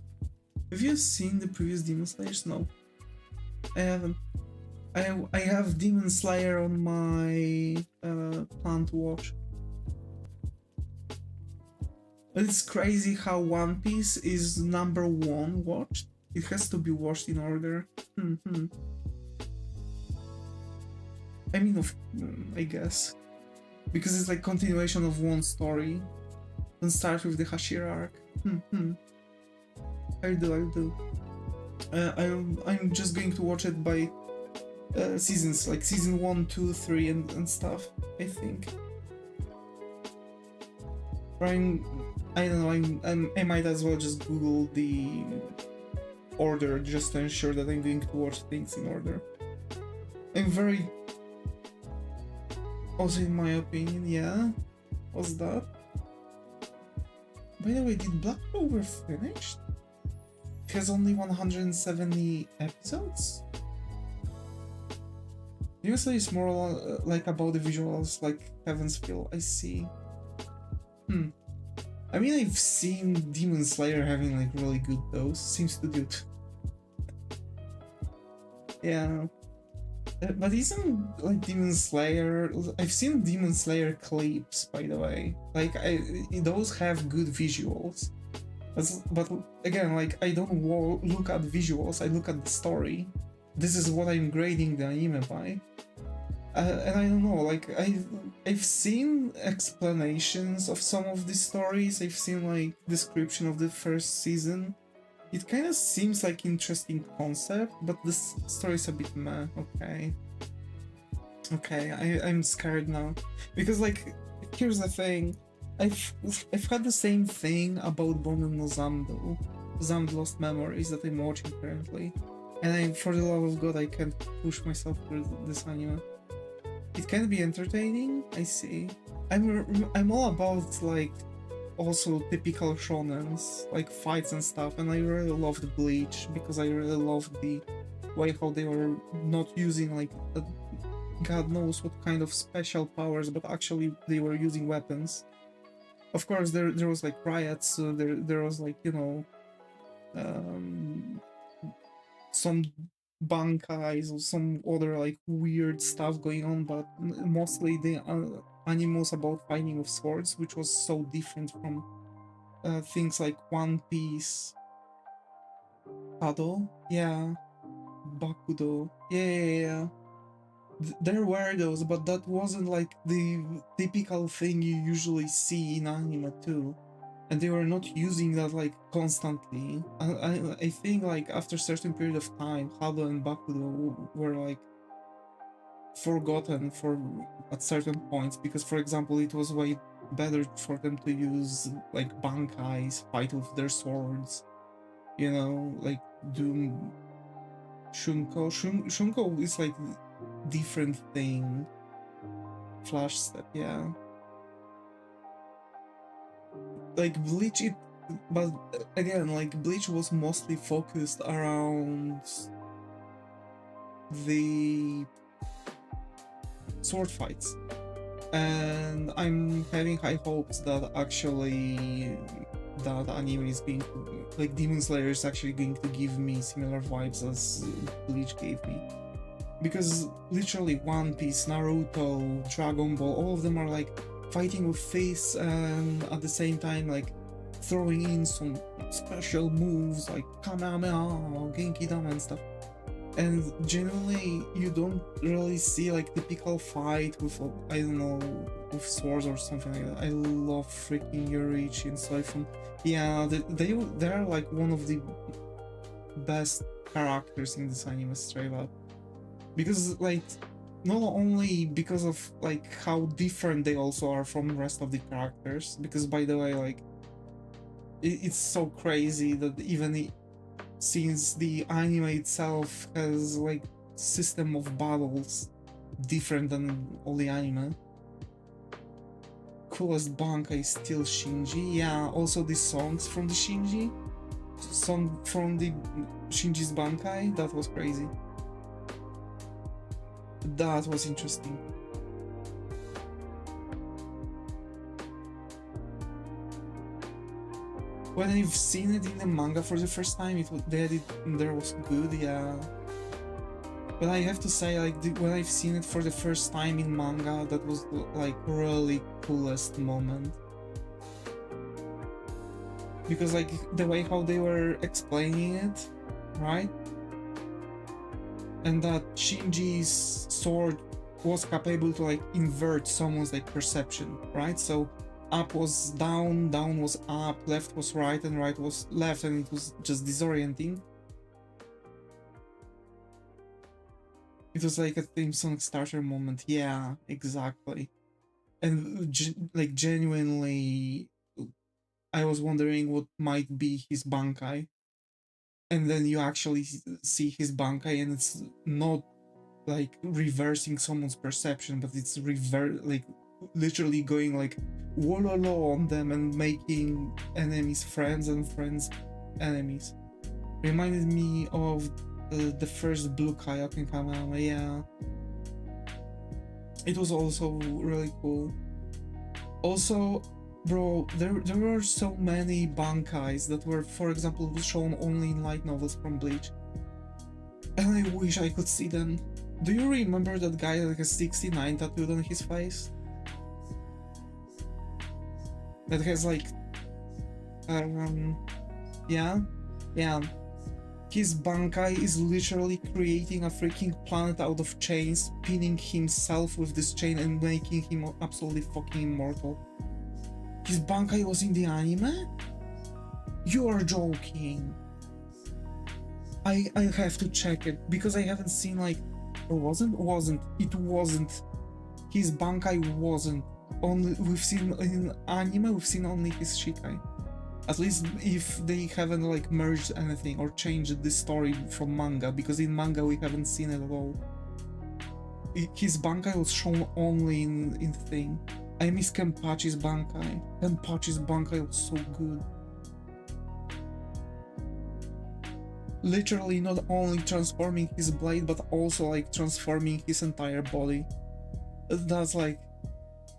Have you seen the previous Demon Slayers? No. I haven't. I have Demon Slayer on my plan to watch. It's crazy how One Piece is #1 watched. It has to be watched in order. I mean, I guess. Because it's like continuation of one story. Don't start with the Hashira arc. I do. I'm just going to watch it by seasons, like season 1, 2, 3 and stuff, I think. Or I don't know, I might as well just Google the order just to ensure that I'm going to watch things in order. I'm very... Also, in my opinion, yeah. What's that? By the way, did Black Clover finish? It has only 170 episodes? Usually it's more like about the visuals, like Heaven's Feel, I see. I mean, I've seen Demon Slayer having like really good those. Seems to do. Yeah. But isn't like Demon Slayer? I've seen Demon Slayer clips, by the way. Like, those have good visuals. But again, like, I don't look at visuals. I look at the story. This is what I'm grading the anime by. And I don't know. Like, I've seen explanations of some of these stories. I've seen like description of the first season. It kind of seems like interesting concept, but this story's a bit meh. Okay, I'm scared now. Because like, here's the thing. I've had the same thing about Bonen no Zamdo. Zamd Lost Memories that I'm watching currently. And for the love of God, I can't push myself through this anime. It can be entertaining, I see. I'm all about like also typical shonens, like fights and stuff, and I really loved Bleach because I really loved the way how they were not using like God knows what kind of special powers, but actually they were using weapons. Of course, there was like riots, so there was like, you know, some bankais or some other like weird stuff going on, but mostly the animals about fighting with swords, which was so different from things like One Piece, Kado, yeah, Bakudo, yeah. There were those, but that wasn't like the typical thing you usually see in anime too. And they were not using that like constantly. I think like after a certain period of time, Hado and Bakudo were like forgotten at certain points, because for example it was way better for them to use like bankais, fight with their swords, you know, like do Shunko is like different thing. Flash step, yeah. Like Bleach, but again, like Bleach was mostly focused around the sword fights, and I'm having high hopes that actually that anime is going to, like Demon Slayer is actually going to give me similar vibes as Bleach gave me. Because literally One Piece, Naruto, Dragon Ball, all of them are like fighting with fists and at the same time like throwing in some special moves like Kamehameha, Genki Dama and stuff. And generally you don't really see like typical fight with, I don't know, with swords or something like that. I love freaking Yoriichi and Soifun. Yeah, they're like one of the best characters in this anime, straight up. Because like, not only because of like how different they also are from the rest of the characters, because by the way, like it's so crazy that even since the anime itself has like system of battles different than all the anime. Coolest bankai is still Shinji. Yeah, also the songs from the Shinji, song from the Shinji's bankai, that was crazy. That was interesting. When I've seen it in the manga for the first time, there was good, yeah. But I have to say, like, when I've seen it for the first time in manga, that was like really coolest moment. Because like the way how they were explaining it, right? And that Shinji's sword was capable to like invert someone's like perception, right? So up was down, down was up, left was right, and right was left, and it was just disorienting. It was like a theme song starter moment, yeah, exactly. And like genuinely, I was wondering what might be his bankai. And then you actually see his bankai, and it's not like reversing someone's perception, but it's like literally going like wololo on them and making enemies friends and friends enemies. Reminded me of the first Blue Kaioken Kamehameha, yeah. It was also really cool. Also, Bro, there were so many bankais that were, for example, shown only in light novels from Bleach. And I wish I could see them. Do you remember that guy that has 69 tattooed on his face? That has like... yeah? Yeah. His bankai is literally creating a freaking planet out of chains, pinning himself with this chain and making him absolutely fucking immortal. His bankai was in the anime? You are joking. I have to check it, because I haven't seen like... Or wasn't. It wasn't. His bankai wasn't. Only we've seen in anime, we've seen only his shikai. At least if they haven't like merged anything or changed the story from manga, because in manga we haven't seen it at all. His bankai was shown only in the thing. I miss Kenpachi's bankai. Kenpachi's bankai was so good. Literally not only transforming his blade, but also like transforming his entire body. That's like...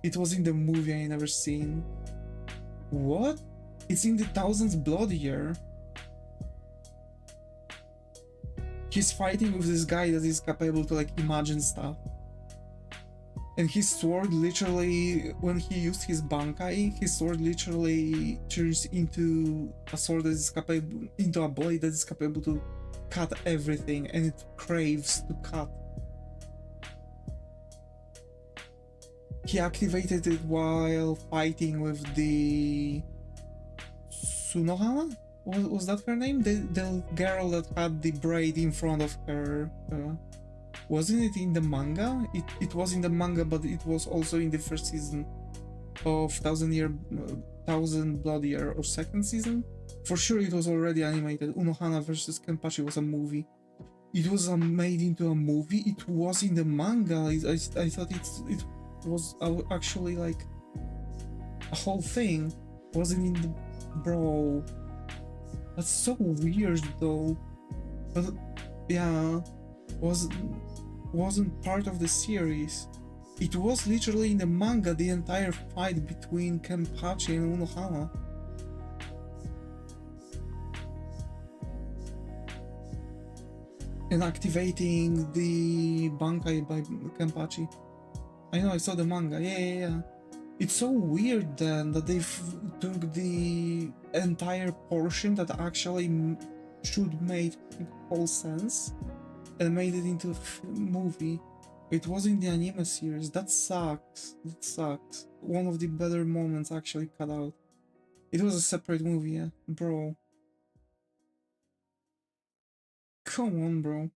It was in the movie I never seen. What? It's in the 1000th blood year. He's fighting with this guy that is capable to like imagine stuff. And his sword literally, when he used his bankai, his sword literally turns into a sword that is capable, into a blade that is capable to cut everything, and it craves to cut. He activated it while fighting with the... Sunohana? Was that her name? The girl that had the braid in front of her. Wasn't it in the manga? It was in the manga, but it was also in the first season of 1000 Blood Year, or second season? For sure it was already animated. Unohana versus Kenpachi was a movie. It was made into a movie? It was in the manga. I thought it was actually like a whole thing. Wasn't in the... Bro, that's so weird though. But yeah, wasn't part of the series. It was literally in the manga, the entire fight between Kenpachi and Unohana. And activating the bankai by Kenpachi. I know, I saw the manga. Yeah. It's so weird then that they took the entire portion that actually should make all sense and made it into a movie. It was in the anime series. That sucks. That sucks. One of the better moments actually cut out. It was a separate movie, yeah. Bro. Come on, bro.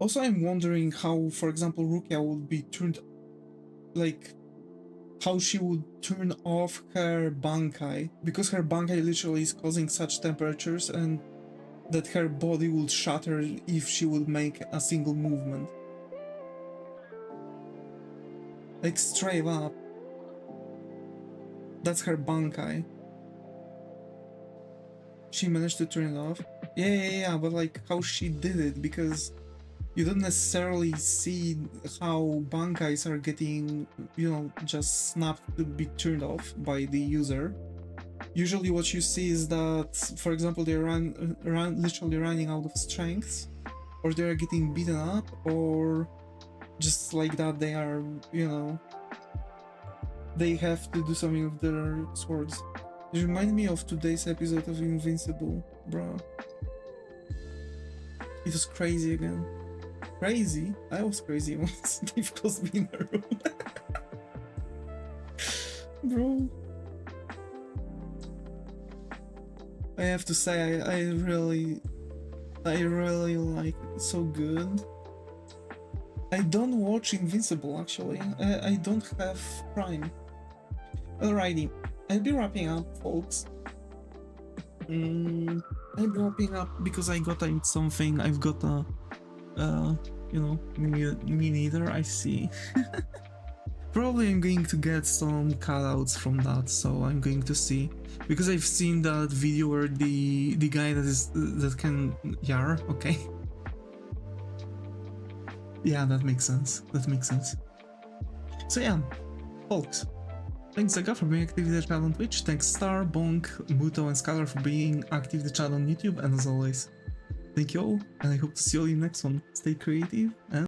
Also, I'm wondering how, for example, Rukia would be turned, like, how she would turn off her bankai, because her bankai literally is causing such temperatures, and that her body would shatter if she would make a single movement. Like, straight up. That's her bankai. She managed to turn it off. Yeah, but like, how she did it, because you don't necessarily see how bankais are getting, you know, just snapped to be turned off by the user. Usually what you see is that, for example, they're literally running out of strength, or they're getting beaten up, or just like that they are, you know, they have to do something with their swords. It reminds me of today's episode of Invincible, bro. It was crazy again. Crazy? I was crazy once. They've closed me in a room. Bro. I have to say, I really like it. It's so good. I don't watch Invincible actually. I don't have Prime. Alrighty, I'll be wrapping up, folks. I'm wrapping up because I gotta eat something. I've got a you know, me neither, I see. Probably I'm going to get some cutouts from that, so I'm going to see, because I've seen that video where the guy that can Yar, okay. Yeah, that makes sense. That makes sense. So yeah, folks. Thanks Zaga for being active in the chat on Twitch. Thanks Star, Bonk, Muto, and Skylar for being active in the chat on YouTube. And as always, thank you all, and I hope to see you all in the next one. Stay creative and